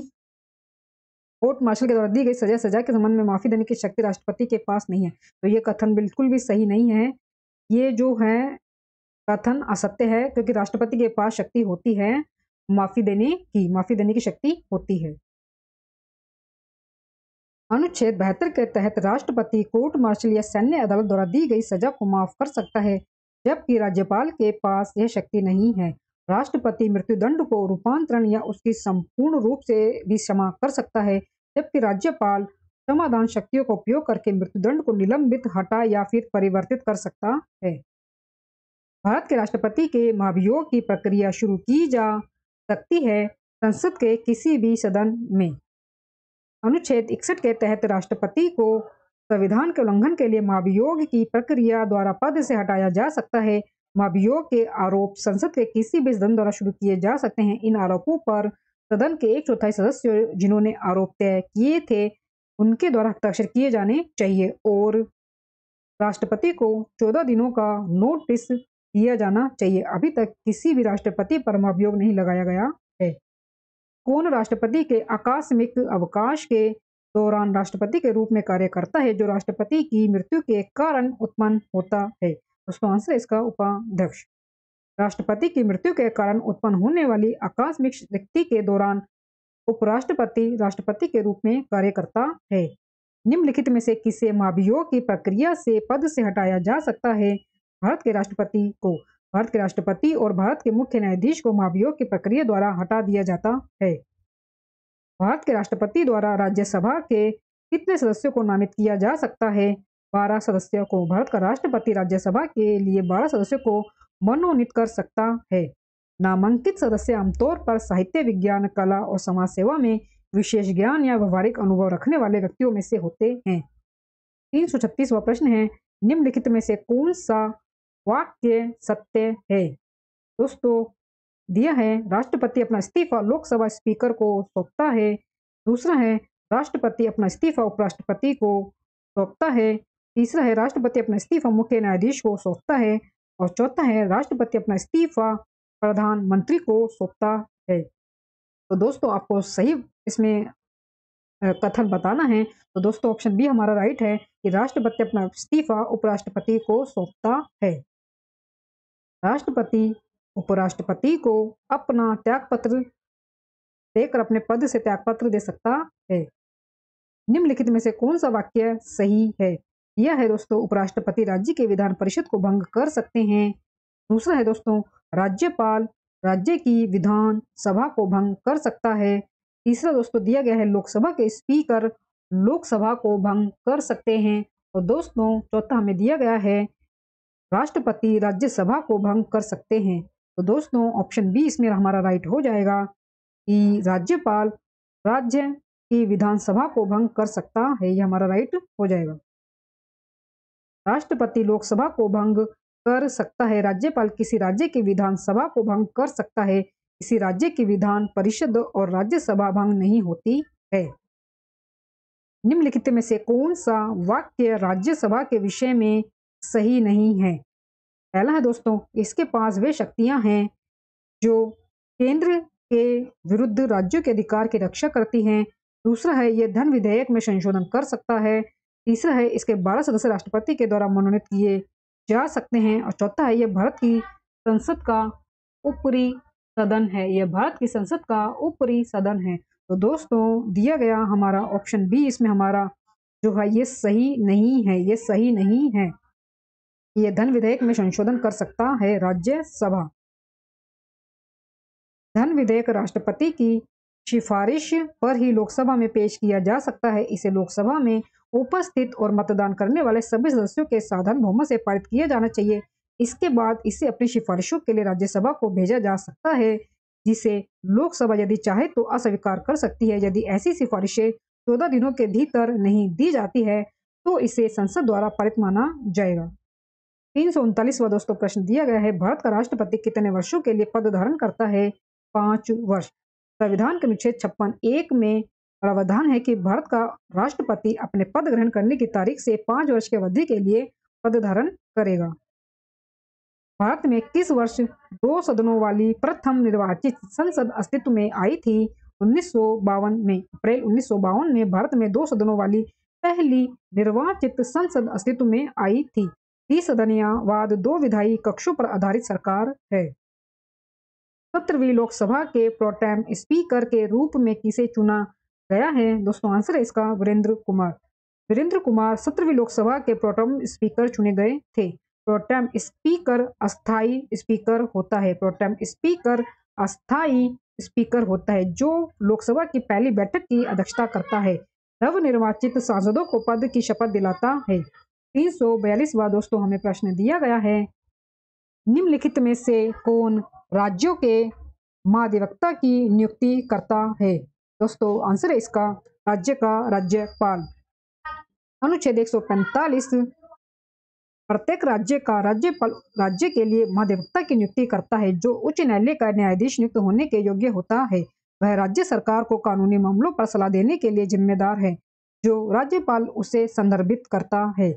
कोर्ट मार्शल के द्वारा दी गई सजा के संबंध में माफी देने की शक्ति राष्ट्रपति के पास नहीं है, तो ये कथन बिल्कुल भी सही नहीं है। ये जो है कथन असत्य है क्योंकि राष्ट्रपति के पास शक्ति होती है माफी देने की शक्ति होती है। अनुच्छेद 72 के तहत राष्ट्रपति कोर्ट मार्शल या सैन्य अदालत द्वारा दी गई सजा को माफ कर सकता है जबकि राज्यपाल के पास यह शक्ति नहीं है। राष्ट्रपति मृत्युदंड को रूपांतरण या उसकी संपूर्ण रूप से भी क्षमा कर सकता है जबकि राज्यपाल क्षमादान शक्तियों का उपयोग करके मृत्युदंड को निलंबित, हटा या फिर परिवर्तित कर सकता है। भारत के राष्ट्रपति के महाभियोग की प्रक्रिया शुरू की जा सकती है संसद के किसी भी सदन में। अनुच्छेद 61 के तहत राष्ट्रपति को संविधान के उल्लंघन के लिए महाभियोग की प्रक्रिया द्वारा पद से हटाया जा सकता है। महाभियोग के आरोप संसद के किसी भी सदन द्वारा शुरू किए जा सकते हैं। इन आरोपों पर सदन के 1/4 सदस्य जिन्होंने आरोप तय किए थे उनके द्वारा हस्ताक्षर किए जाने चाहिए और राष्ट्रपति को 14 दिनों का नोटिस दिया जाना चाहिए। अभी तक किसी भी राष्ट्रपति पर महाभियोग नहीं लगाया गया है। कौन राष्ट्रपति के आकस्मिक अवकाश के दौरान राष्ट्रपति के रूप में कार्य करता है जो राष्ट्रपति की मृत्यु के कारण उत्पन्न होता है? दोस्तों आंसर इसका उपाध्यक्ष। राष्ट्रपति की मृत्यु के कारण उत्पन्न होने वाली आकस्मिक स्थिति के दौरान उपराष्ट्रपति राष्ट्रपति के रूप में कार्य करता है। निम्नलिखित में से किसे महाभियोग की प्रक्रिया से पद से हटाया जा सकता है? भारत के राष्ट्रपति और भारत के मुख्य न्यायाधीश को महाभियोग की प्रक्रिया द्वारा हटा दिया जाता है। भारत के राष्ट्रपति द्वारा राज्यसभा के कितने सदस्यों को नामित किया जा सकता है? 12 सदस्यों को। भारत का राष्ट्रपति राज्यसभा के लिए 12 सदस्यों को मनोनीत कर सकता है। नामांकित सदस्य आमतौर पर साहित्य, विज्ञान, कला और समाज सेवा में विशेष ज्ञान या व्यवहारिक अनुभव रखने वाले व्यक्तियों में से होते हैं। 336वां प्रश्न है, निम्नलिखित में से कौन सा वाक्य सत्य है? दोस्तों दिया है, राष्ट्रपति अपना इस्तीफा लोकसभा स्पीकर को सौंपता है। दूसरा है, राष्ट्रपति अपना इस्तीफा उपराष्ट्रपति को सौंपता है। तीसरा है, राष्ट्रपति अपना इस्तीफा मुख्य न्यायाधीश को सौंपता है। और चौथा है, राष्ट्रपति अपना इस्तीफा प्रधानमंत्री को सौंपता है। तो दोस्तों आपको सही इसमें कथन बताना है। तो दोस्तों ऑप्शन बी हमारा राइट है कि राष्ट्रपति अपना इस्तीफा उपराष्ट्रपति को सौंपता है। राष्ट्रपति उपराष्ट्रपति को अपना त्यागपत्र देकर अपने पद से त्यागपत्र दे सकता है। निम्नलिखित में से कौन सा वाक्य सही है? यह है दोस्तों, उपराष्ट्रपति राज्य के विधान परिषद को भंग कर सकते हैं। दूसरा है दोस्तों, राज्यपाल राज्य की विधान सभा को भंग कर सकता है। तीसरा दोस्तों दिया गया है, लोकसभा के स्पीकर लोकसभा को भंग कर सकते हैं। और दोस्तों चौथा हमें दिया गया है, राष्ट्रपति राज्यसभा को भंग कर सकते हैं। तो दोस्तों ऑप्शन बी इसमें हमारा राइट हो जाएगा कि राज्यपाल राज्य की विधानसभा को भंग कर सकता है। ये हमारा राइट हो जाएगा। राष्ट्रपति लोकसभा को भंग कर सकता है, राज्यपाल किसी राज्य की विधानसभा को भंग कर सकता है, किसी राज्य की विधान परिषद और राज्यसभा भंग नहीं होती है। निम्नलिखित में से कौन सा वाक्य राज्यसभा के विषय में सही नहीं है? पहला है दोस्तों, इसके पास वे शक्तियां हैं जो केंद्र के विरुद्ध राज्यों के अधिकार की रक्षा करती हैं। दूसरा है, यह धन विधेयक में संशोधन कर सकता है। तीसरा है, इसके 12 सदस्य राष्ट्रपति के द्वारा मनोनीत किए जा सकते हैं। और चौथा है, यह भारत की संसद का ऊपरी सदन है। यह भारत की संसद का ऊपरी सदन है। तो दोस्तों दिया गया हमारा ऑप्शन बी इसमें हमारा जो है ये सही नहीं है। ये सही नहीं है। ये धन विधेयक में संशोधन कर सकता है राज्यसभा। धन विधेयक राष्ट्रपति की सिफारिश पर ही लोकसभा में पेश किया जा सकता है। इसे लोकसभा में उपस्थित और मतदान करने वाले सभी सदस्यों के साधारण बहुमत से पारित किया जाना चाहिए। इसके बाद इसे अपनी सिफारिशों के लिए राज्यसभा को भेजा जा सकता है, जिसे लोकसभा यदि चाहे तो अस्वीकार कर सकती है। यदि ऐसी सिफारिशें 14 दिनों के भीतर नहीं दी जाती है तो इसे संसद द्वारा पारित माना जाएगा। 339वां दोस्तों प्रश्न दिया गया है, भारत का राष्ट्रपति कितने वर्षों के लिए पद धारण करता है? 5 वर्ष। संविधान के अनुच्छेद 56(1) में प्रावधान है कि भारत का राष्ट्रपति अपने पद ग्रहण करने की तारीख से 5 वर्ष की अवधि के लिए पद धारण करेगा। भारत में किस वर्ष 2 सदनों वाली प्रथम निर्वाचित संसद अस्तित्व में आई थी? 1952 में। अप्रैल 1952 में भारत में 2 सदनों वाली पहली निर्वाचित संसद अस्तित्व में आई थी। त्रिसदनीयवाद 2 विधायी कक्षों पर आधारित सरकार है। 17वीं लोकसभा के प्रोटेम स्पीकर के रूप में किसे चुना गया है? दोस्तों आंसर है इसका वीरेंद्र कुमार। वीरेंद्र कुमार 17वीं लोकसभा के प्रोटेम स्पीकर चुने गए थे। प्रोटेम स्पीकर अस्थाई स्पीकर होता है। प्रोटेम स्पीकर अस्थाई स्पीकर होता है जो लोकसभा की पहली बैठक की अध्यक्षता करता है। नवनिर्वाचित सांसदों को पद की शपथ दिलाता है। 342वां दोस्तों हमें प्रश्न दिया गया है, निम्नलिखित में से कौन राज्यों के महाधिवक्ता की नियुक्ति करता है? दोस्तों आंसर है इसका राज्य का राज्यपाल। अनुच्छेद 145 प्रत्येक राज्य का राज्यपाल राज्य के लिए महाधिवक्ता की नियुक्ति करता है जो उच्च न्यायालय का न्यायाधीश नियुक्त होने के योग्य होता है। वह राज्य सरकार को कानूनी मामलों पर सलाह देने के लिए जिम्मेदार है जो राज्यपाल उसे संदर्भित करता है।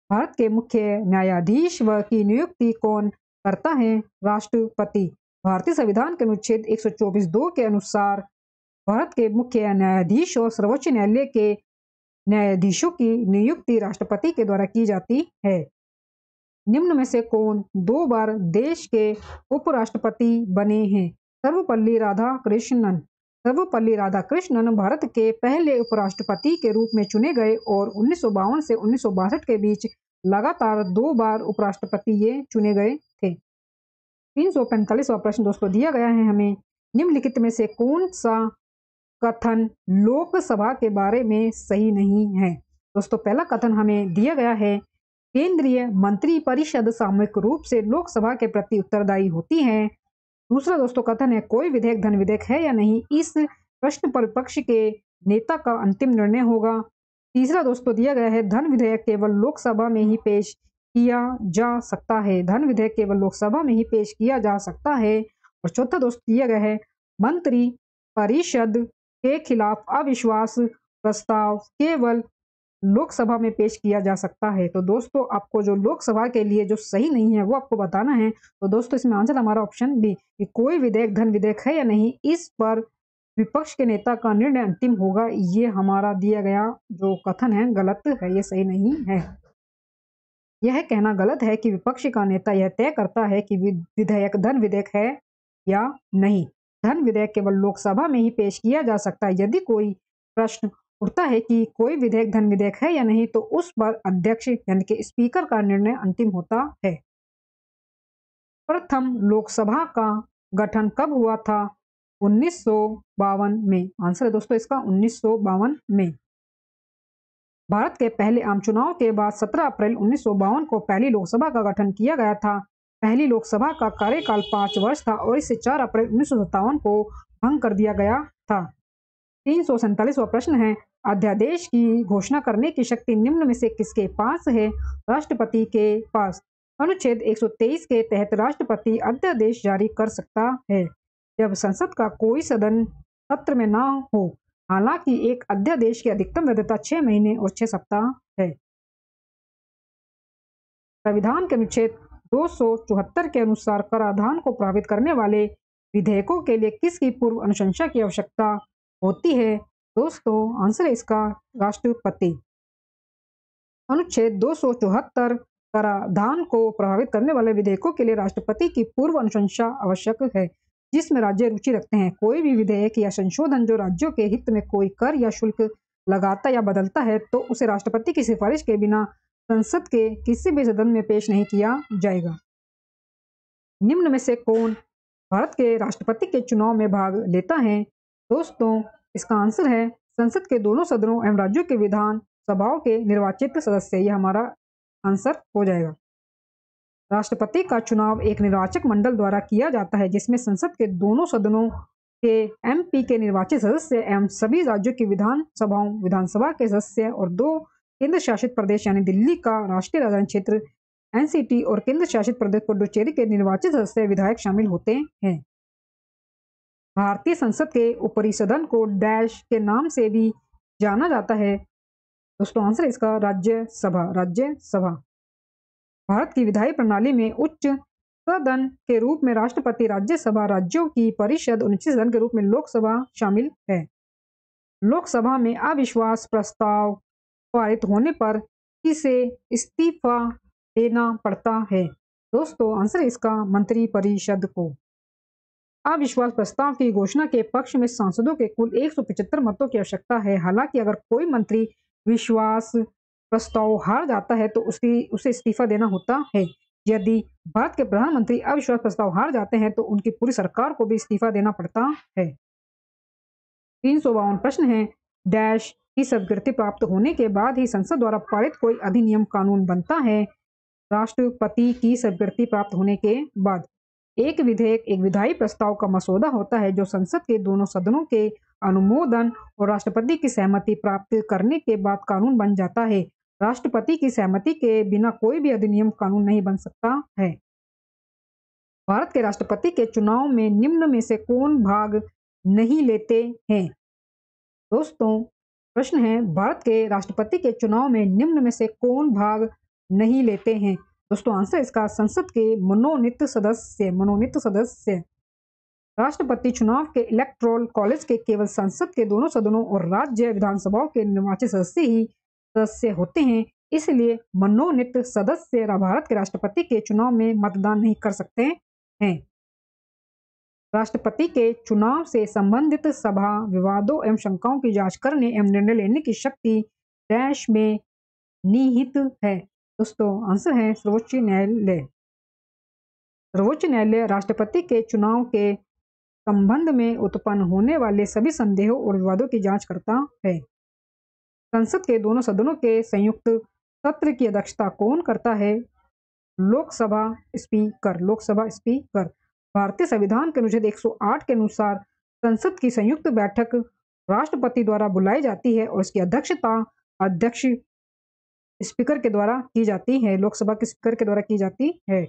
भारत के मुख्य न्यायाधीश व की नियुक्ति कौन करता है? राष्ट्रपति। भारतीय संविधान के अनुच्छेद 124(2) के अनुसार भारत के मुख्य न्यायाधीश और सर्वोच्च न्यायालय के न्यायाधीशों की नियुक्ति राष्ट्रपति के द्वारा की जाती है। निम्न में से कौन 2 बार देश के उपराष्ट्रपति बने हैं? सर्वपल्ली राधाकृष्णन। सर्वपल्ली राधाकृष्णन भारत के पहले उपराष्ट्रपति के रूप में चुने गए और 1952 से 1962 के बीच लगातार 2 बार उपराष्ट्रपति ये चुने गए थे। 345वां प्रश्न दोस्तों दिया गया है हमें, निम्नलिखित में से कौन सा कथन लोकसभा के बारे में सही नहीं है? दोस्तों पहला कथन हमें दिया गया है, केंद्रीय मंत्रिपरिषद सामूहिक रूप से लोकसभा के प्रति उत्तरदायी होती है। दूसरा दोस्तों कथन है, कोई विधेयक धन विधेयक है या नहीं, इस प्रश्न पर विपक्ष के नेता का अंतिम निर्णय होगा। तीसरा दोस्तों दिया गया है, धन विधेयक केवल लोकसभा में ही पेश किया जा सकता है। धन विधेयक केवल लोकसभा में ही पेश किया जा सकता है। और चौथा दोस्तों दिया गया है, मंत्री परिषद के खिलाफ अविश्वास प्रस्ताव केवल लोकसभा में पेश किया जा सकता है। तो दोस्तों आपको जो लोकसभा के लिए जो सही नहीं है वो आपको बताना है। तो दोस्तों इसमें आंसर हमारा ऑप्शन बी कि कोई विधेयक धन विधेयक है या नहीं, इस पर विपक्ष के नेता का निर्णय अंतिम होगा। ये हमारा दिया गया जो कथन है गलत है, ये सही नहीं है। यह कहना गलत है कि विपक्ष का नेता यह तय करता है कि विधेयक धन विधेयक है या नहीं। धन विधेयक केवल लोकसभा में ही पेश किया जा सकता है। यदि कोई प्रश्न उठता है कि कोई विधेयक धन विधेयक है या नहीं, तो उस पर अध्यक्ष यानी कि स्पीकर का निर्णय अंतिम होता है। प्रथम लोकसभा का गठन कब हुआ था? 1952 में। आंसर है दोस्तों इसका 1952 में। भारत के पहले आम चुनाव के बाद 17 अप्रैल 1952 को पहली लोकसभा का गठन किया गया था। पहली लोकसभा का कार्यकाल 5 वर्ष था और इसे 4 अप्रैल 1957 को भंग कर दिया गया था। 347वां प्रश्न है, अध्यादेश की घोषणा करने की शक्ति निम्न में से किसके पास है? राष्ट्रपति के पास। अनुच्छेद 123 के तहत राष्ट्रपति अध्यादेश जारी कर सकता है जब संसद का कोई सदन सत्र में ना हो। हालांकि एक अध्यादेश की अधिकतम वैधता 6 महीने और 6 सप्ताह है। संविधान के अनुच्छेद 274 के अनुसार कराधान को प्रभावित करने वाले विधेयकों के लिए किसकी पूर्व अनुशंसा की आवश्यकता होती है? दोस्तों आंसर है इसका राष्ट्रपति। अनुच्छेद 274 कराधान को प्रभावित करने वाले विधेयकों के लिए राष्ट्रपति की पूर्व अनुशंसा आवश्यक है, जिसमें राज्य रुचि रखते हैं। कोई भी विधेयक या संशोधन जो राज्यों के हित में कोई कर या शुल्क लगाता या बदलता है, तो उसे राष्ट्रपति की सिफारिश के बिना संसद के किसी भी सदन में पेश नहीं किया जाएगा। निम्न में से कौन भारत के राष्ट्रपति के चुनाव में भाग लेता है? दोस्तों इसका आंसर है संसद के दोनों सदनों एवं राज्यों के विधान सभाओं के निर्वाचित सदस्य। यह हमारा आंसर हो जाएगा। राष्ट्रपति का चुनाव एक निर्वाचक मंडल द्वारा किया जाता है, जिसमें संसद के दोनों सदनों के एमपी के निर्वाचित सदस्य एवं सभी राज्यों की विधानसभा के सदस्य और 2 केंद्र शासित प्रदेश यानी दिल्ली का राष्ट्रीय राजधानी क्षेत्र एनसीटी और केंद्र शासित प्रदेश पुडुचेरी के निर्वाचित सदस्य विधायक शामिल होते हैं। भारतीय संसद के ऊपरी सदन को डैश के नाम से भी जाना जाता है। दोस्तों आंसर इसका राज्यसभा। भारत की विधायी प्रणाली में उच्च सदन के रूप में राष्ट्रपति, राज्यसभा, राज्यों की परिषद और निचले सदन के रूप में लोकसभा शामिल है। लोकसभा में अविश्वास प्रस्ताव पारित होने पर किसे इस्तीफा देना पड़ता है? दोस्तों आंसर इसका मंत्रिपरिषद को। अविश्वास प्रस्ताव की घोषणा के पक्ष में सांसदों के कुल 175 मतों की आवश्यकता है। हालांकि अगर कोई मंत्री विश्वास प्रस्ताव हार जाता है तो उसे इस्तीफा देना होता है। यदि भारत के प्रधानमंत्री अविश्वास प्रस्ताव हार जाते हैं तो उनकी पूरी सरकार को भी इस्तीफा देना पड़ता है। 352 प्रश्न है, डैश की स्वीकृति प्राप्त होने के बाद ही संसद द्वारा पारित कोई अधिनियम कानून बनता है? राष्ट्रपति की स्वीकृति प्राप्त होने के बाद। एक विधेयक एक विधायी प्रस्ताव का मसौदा होता है जो संसद के दोनों सदनों के अनुमोदन और राष्ट्रपति की सहमति प्राप्त करने के बाद कानून बन जाता है। राष्ट्रपति की सहमति के बिना कोई भी अधिनियम कानून नहीं बन सकता है। भारत के राष्ट्रपति के चुनाव में निम्न में से कौन भाग नहीं लेते हैं? दोस्तों प्रश्न है, भारत के राष्ट्रपति के चुनाव में निम्न में से कौन भाग नहीं लेते हैं? दोस्तों आंसर इसका संसद के मनोनीत सदस्य। राष्ट्रपति चुनाव के इलेक्टोरल कॉलेज के केवल संसद के दोनों सदनों और राज्य विधानसभाओं के निर्वाचित सदस्य ही सदस्य होते हैं। इसलिए मनोनीत सदस्य भारत के राष्ट्रपति के चुनाव में मतदान नहीं कर सकते हैं। राष्ट्रपति के चुनाव से संबंधित सभा विवादों एवं शंकाओं की जांच करने एवं निर्णय लेने की शक्ति डैश में निहित है? दोस्तों आंसर है सर्वोच्च न्यायालय। सर्वोच्च न्यायालय राष्ट्रपति के चुनाव के संबंध में उत्पन्न होने वाले सभी संदेहों और विवादों की जांच करता है। संसद के दोनों सदनों के संयुक्त सत्र की अध्यक्षता कौन करता है? लोकसभा स्पीकर। भारतीय संविधान के अनुच्छेद 108 के अनुसार संसद की संयुक्त बैठक राष्ट्रपति द्वारा बुलाई जाती है और इसकी अध्यक्षता अध्यक्ष स्पीकर के द्वारा की जाती है, लोकसभा के स्पीकर के द्वारा की जाती है।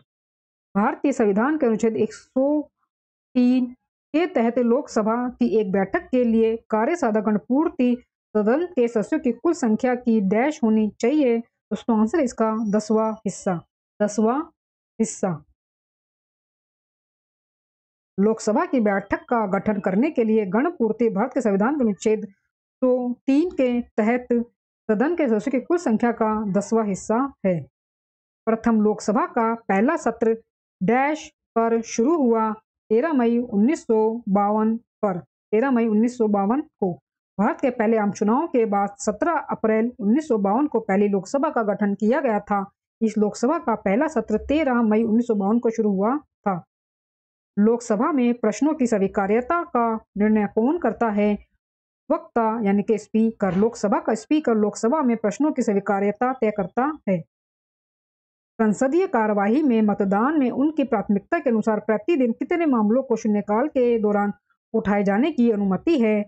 भारतीय संविधान के अनुच्छेद 103 के तहत लोकसभा की एक बैठक के लिए कार्यसाधक पूर्ति सदन के सदस्यों की कुल संख्या की डैश होनी चाहिए? दोस्तों आंसर इसका 10वां हिस्सा। लोकसभा की बैठक का गठन करने के लिए गणपूर्ति भारत के संविधान के अनुच्छेद 103 के तहत सदन के सदस्यों की कुल संख्या का 10वां हिस्सा है। प्रथम लोकसभा का पहला सत्र डैश पर शुरू हुआ? 13 मई 1952 पर, 13 मई 1952 को। भारत के पहले आम चुनाव के बाद 17 अप्रैल 1952 को पहली लोकसभा का गठन किया गया था। इस लोकसभा का पहला सत्र 13 मई 1952 को शुरू हुआ था। लोकसभा में प्रश्नों की स्वीकार्यता का निर्णय कौन करता है? वक्ता यानी कि स्पीकर। लोकसभा का स्पीकर लोकसभा में प्रश्नों की स्वीकार्यता तय करता है। संसदीय कार्यवाही में मतदान में उनकी प्राथमिकता के अनुसार प्रतिदिन कितने मामलों को शून्यकाल के दौरान उठाए जाने की अनुमति है?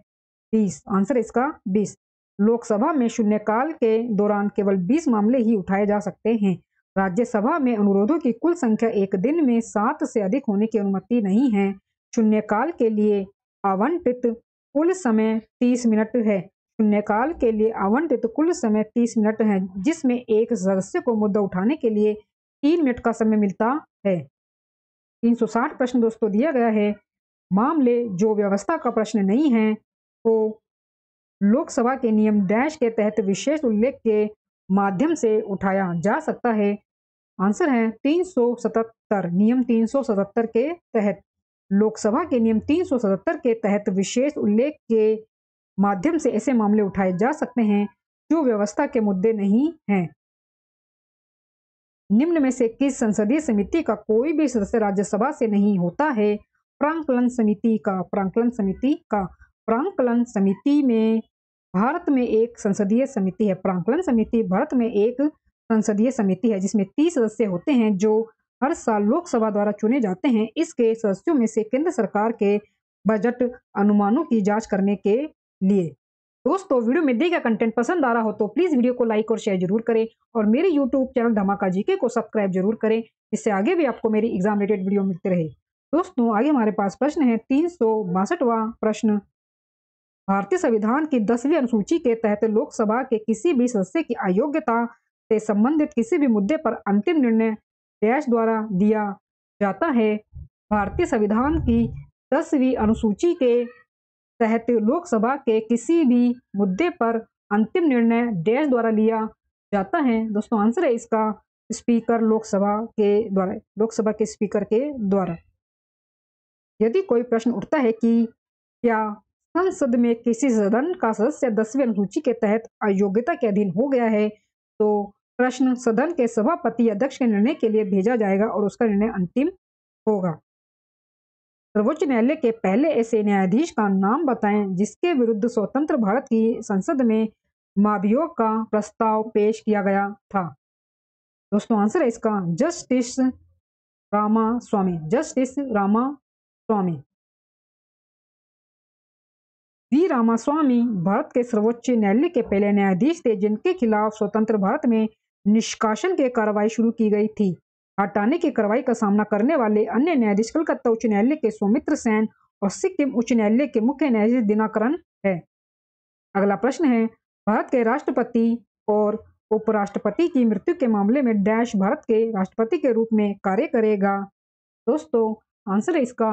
20। आंसर इसका 20। लोकसभा में शून्यकाल के दौरान केवल 20 मामले ही उठाए जा सकते हैं। राज्यसभा में अनुरोधों की कुल संख्या एक दिन में 7 से अधिक होने की अनुमति नहीं है। शून्यकाल के लिए आवंटित कुल समय 30 मिनट है। शून्यकाल के लिए आवंटित कुल समय 30 मिनट है, जिसमें एक सदस्य को मुद्दा उठाने के लिए 3 मिनट का समय मिलता है। 360 प्रश्न दोस्तों दिया गया है। मामले जो व्यवस्था का प्रश्न नहीं है को लोकसभा के नियम डैश के तहत विशेष उल्लेख के माध्यम से उठाया जा सकता है। आंसर है 377। नियम 377 के तहत, लोकसभा के नियम 377 के तहत विशेष उल्लेख के माध्यम से ऐसे मामले उठाए जा सकते हैं जो व्यवस्था के मुद्दे नहीं हैं। निम्न में से किस संसदीय समिति का कोई भी सदस्य राज्यसभा से नहीं होता है? प्राक्कलन समिति का। प्राक्कलन समिति का। प्राक्कलन समिति में भारत में एक संसदीय समिति है। प्राक्कलन समिति भारत में एक संसदीय समिति है जिसमें 30 सदस्य होते हैं जो हर साल लोकसभा द्वारा चुने जाते हैं। इसके सदस्यों में से केंद्र सरकार के बजट अनुमानों की जांच करने के लिए। दोस्तों, वीडियो में दिए गए कंटेंट पसंद आ रहा हो तो प्लीज वीडियो को लाइक और शेयर जरूर करें और मेरे यूट्यूब चैनल धमाका जीके को सब्सक्राइब जरूर करें, इससे आगे भी आपको मेरी एग्जाम रिलेटेड वीडियो मिलते रहे। दोस्तों, आगे हमारे पास प्रश्न है 362वां प्रश्न। भारतीय संविधान की 10वीं अनुसूची के तहत लोकसभा के किसी भी सदस्य की अयोग्यता से संबंधित किसी भी मुद्दे पर अंतिम निर्णय डैश द्वारा दिया जाता है? भारतीय संविधान की 10वीं अनुसूची के तहत लोकसभा के किसी भी मुद्दे पर अंतिम निर्णय डैश द्वारा लिया जाता है? दोस्तों, आंसर है इसका स्पीकर लोकसभा के द्वारा, लोकसभा के स्पीकर के द्वारा। यदि कोई प्रश्न उठता है कि क्या संसद में किसी सदन का सदस्य 10वीं अनुसूची के तहत अयोग्यता के अधीन हो गया है, तो प्रश्न सदन के सभापति अध्यक्ष के निर्णय के लिए भेजा जाएगा और उसका निर्णय अंतिम होगा। सर्वोच्च न्यायालय के पहले ऐसे न्यायाधीश का नाम बताएं जिसके विरुद्ध स्वतंत्र भारत की संसद में महाभियोग का प्रस्ताव पेश किया गया था? दोस्तों, आंसर है इसका justice Ramaswamy. Justice Ramaswamy. V Ramaswamy Bharat के सर्वोच्च न्यायालय के पहले न्यायाधीश थे जिनके खिलाफ स्वतंत्र भारत में निष्कासन की कार्रवाई शुरू की गई थी। हटाने की कार्रवाई का सामना करने वाले अन्य न्यायाधीश कलकत्ता उच्च न्यायालय के सौमित्र सेन और सिक्किम उच्च न्यायालय के मुख्य न्यायाधीश दिनाकरन है। अगला प्रश्न है, भारत के राष्ट्रपति और उपराष्ट्रपति की मृत्यु के मामले में डैश भारत के राष्ट्रपति के रूप में कार्य करेगा? दोस्तों, आंसर है इसका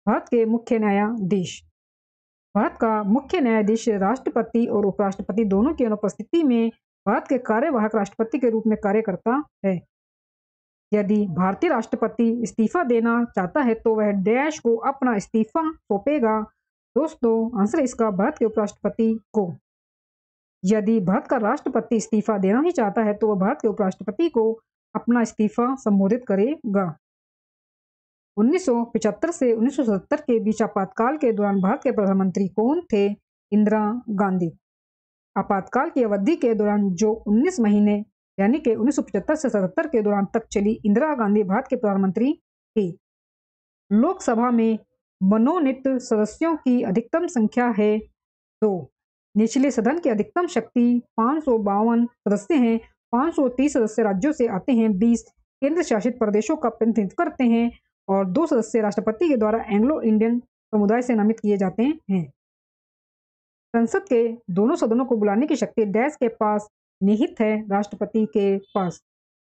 भारत के मुख्य न्यायाधीश। भारत का मुख्य न्यायाधीश राष्ट्रपति और उपराष्ट्रपति दोनों की अनुपस्थिति में भारत के कार्यवाहक राष्ट्रपति के रूप में कार्य करता है। यदि भारतीय राष्ट्रपति इस्तीफा देना चाहता है तो वह डैश को अपना इस्तीफा सौंपेगा? दोस्तों, आंसर है इसका भारत के उपराष्ट्रपति को। यदि भारत का राष्ट्रपति इस्तीफा देना ही चाहता है तो वह भारत के उपराष्ट्रपति को अपना इस्तीफा संबोधित करेगा। 1975 से 1977 के बीच आपातकाल के दौरान भारत के प्रधानमंत्री कौन थे? इंदिरा गांधी। आपातकाल की अवधि के दौरान जो 19 महीने यानी कि 1975 से 77 के दौरान तक चली, इंदिरा गांधी भारत के प्रधानमंत्री थी। लोकसभा में मनोनीत सदस्यों की अधिकतम संख्या है 2। निचले सदन की अधिकतम शक्ति 552 सदस्य हैं। 530 सदस्य राज्यों से आते हैं, 20 केंद्र शासित प्रदेशों का प्रतिनिधित्व करते हैं और 2 सदस्य राष्ट्रपति के द्वारा एंग्लो इंडियन समुदाय से नामित किए जाते हैं। संसद के दोनों सदनों को बुलाने की शक्ति डैश के पास निहित है? राष्ट्रपति के पास।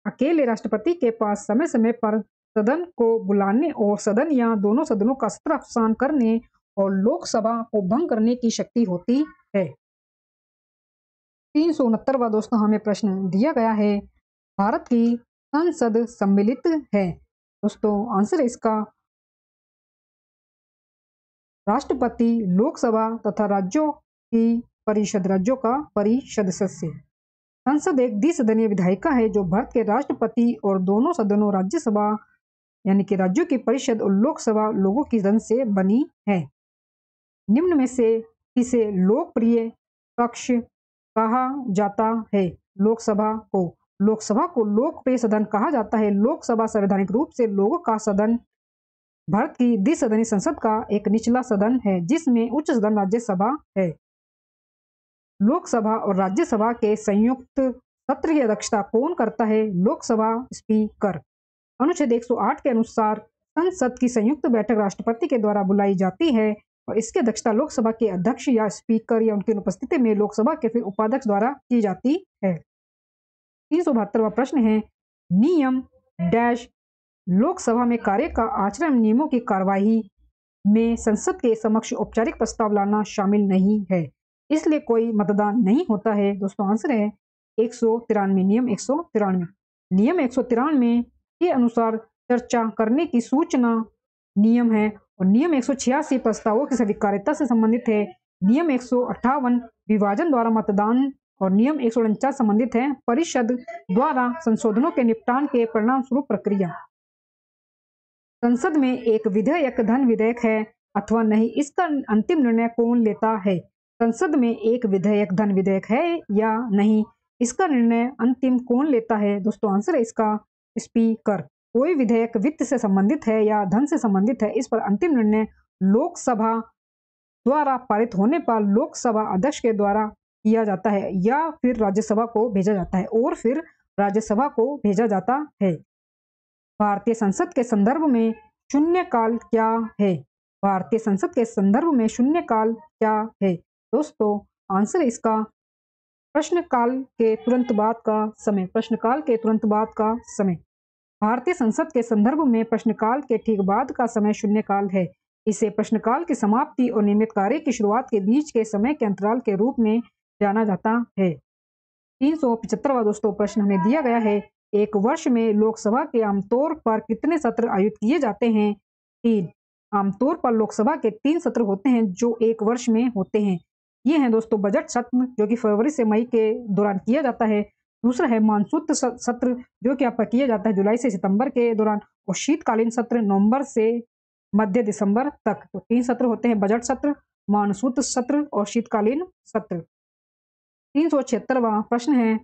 अकेले राष्ट्रपति के पास समय समय पर सदन को बुलाने और सदन या दोनों सदनों का सत्र अवसान करने और लोकसभा को भंग करने की शक्ति होती है। 369वां दोस्तों हमें प्रश्न दिया गया है, भारत की संसद सम्मिलित है? दोस्तों आंसर है इसका राष्ट्रपति, लोकसभा तथा राज्यों की परिषद, राज्यों का परिषद सदस्य। संसद एक द्विसदनीय विधायिका है जो भारत के राष्ट्रपति और दोनों सदनों राज्यसभा यानी कि राज्यों की परिषद और लोकसभा लोगों की रंग से बनी है। निम्न में से किसे लोकप्रिय पक्ष कहा जाता है? लोकसभा को लोकप्रिय सदन कहा जाता है। लोकसभा संवैधानिक रूप से लोगों का सदन भारत की द्विसदनीय संसद का एक निचला सदन है जिसमें उच्च सदन राज्यसभा है। लोकसभा और राज्यसभा के संयुक्त सत्र की अध्यक्षता कौन करता है? लोकसभा स्पीकर। अनुच्छेद 108 के अनुसार संसद की संयुक्त बैठक राष्ट्रपति के द्वारा बुलाई जाती है और इसकी अध्यक्षता लोकसभा के अध्यक्ष या स्पीकर या उनकी उपस्थिति में लोकसभा के फिर उपाध्यक्ष द्वारा की जाती है। 372वां प्रश्न है, नियम डैश लोकसभा में कार्य का आचरण नियमों की कार्यवाही में संसद के समक्ष औपचारिक प्रस्ताव लाना शामिल नहीं है, इसलिए कोई मतदान नहीं होता है। दोस्तों आंसर है 193, नियम 193। नियम 193 के अनुसार चर्चा करने की सूचना नियम है और नियम 186 प्रस्तावों की स्वीकार्यता से संबंधित है। नियम 158 विभाजन द्वारा मतदान और नियम 149 संबंधित है परिषद द्वारा संशोधनों के निपटान के परिणाम स्वरूप प्रक्रिया। संसद में एक विधेयक धन विधेयक है अथवा नहीं, इसका अंतिम निर्णय कौन लेता है? संसद में एक विधेयक धन विधेयक है या नहीं, इसका निर्णय अंतिम कौन लेता है? दोस्तों आंसर है इसका स्पीकर। कोई विधेयक वित्त से संबंधित है या धन से संबंधित है, इस पर अंतिम निर्णय लोकसभा द्वारा पारित होने पर लोकसभा अध्यक्ष के द्वारा किया जाता है या फिर राज्यसभा को भेजा जाता है भारतीय संसद के संदर्भ में शून्यकाल क्या है? भारतीय संसद के संदर्भ में शून्यकाल क्या है? दोस्तों आंसर इसका प्रश्नकाल के तुरंत बाद का समय। भारतीय संसद के संदर्भ में प्रश्नकाल के ठीक बाद का समय शून्यकाल है। इसे प्रश्नकाल की समाप्ति और नियमित कार्य की शुरुआत के बीच के समय के अंतराल के रूप में जाना जाता है। 375वां दोस्तों प्रश्न हमें दिया गया है, एक वर्ष में लोकसभा के आमतौर पर कितने सत्र आयोजित किए जाते हैं? 3। आमतौर पर लोकसभा के 3 सत्र होते हैं जो एक वर्ष में होते हैं। ये हैं दोस्तों बजट सत्र जो कि फरवरी से मई के दौरान किया जाता है। दूसरा है मानसून सत्र जो कि आपका किया जाता है जुलाई से सितंबर के दौरान, और शीतकालीन सत्र नवंबर से मध्य दिसंबर तक। तो 3 सत्र होते हैं, बजट सत्र, मानसून सत्र और शीतकालीन सत्र। 376वां प्रश्न है,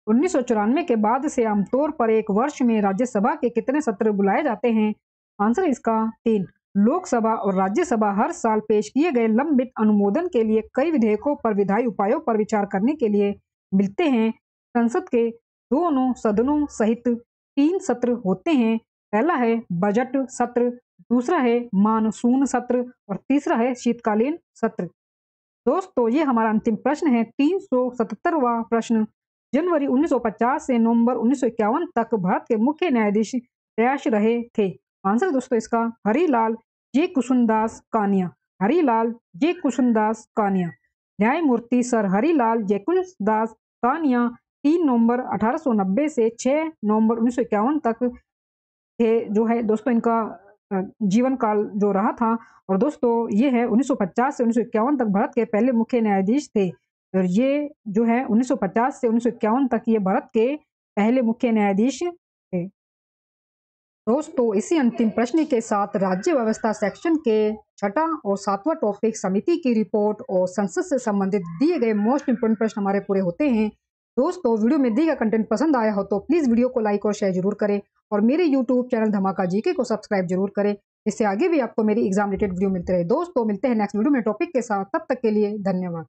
1994 के बाद से आमतौर पर एक वर्ष में राज्यसभा के कितने सत्र बुलाए जाते हैं? आंसर इसका 3। लोकसभा और राज्यसभा हर साल पेश किए गए लंबित अनुमोदन के लिए कई विधेयकों पर विधायी उपायों पर विचार करने के लिए मिलते हैं। संसद के दोनों सदनों सहित 3 सत्र होते हैं। पहला है बजट सत्र, दूसरा है मानसून सत्र और तीसरा है शीतकालीन सत्र। दोस्तों ये हमारा अंतिम प्रश्न है 377वां प्रश्न। जनवरी 1950 से नवंबर 1951 तक भारत के मुख्य न्यायाधीश डैश रहे थे? आंसर दोस्तों इसका हरिलाल जे कुसुमदास कानिया। न्यायमूर्ति सर हरिलाल जे कुसुमदास कानिया 3 नवंबर 1890 से 6 नवंबर 1951 तक थे, जो है दोस्तों इनका जीवन काल जो रहा था। और दोस्तों ये है 1950 से 1951 तक भारत के पहले मुख्य न्यायाधीश थे। और ये जो है 1950 से 1951 तक ये भारत के पहले मुख्य न्यायाधीश थे। दोस्तों इसी अंतिम प्रश्न के साथ राज्य व्यवस्था सेक्शन के 6वां और 7वां टॉपिक समिति की रिपोर्ट और संसद से संबंधित दिए गए मोस्ट इंपोर्टेंट प्रश्न हमारे पूरे होते हैं। दोस्तों वीडियो में दिया गया कंटेंट पसंद आया हो तो प्लीज़ वीडियो को लाइक और शेयर जरूर करें और मेरे यूट्यूब चैनल धमाका जीके को सब्सक्राइब जरूर करें, इससे आगे भी आपको मेरी एग्जाम रिलेटेड वीडियो मिलते रहे। दोस्तों मिलते हैं नेक्स्ट वीडियो में टॉपिक के साथ, तब तक के लिए धन्यवाद।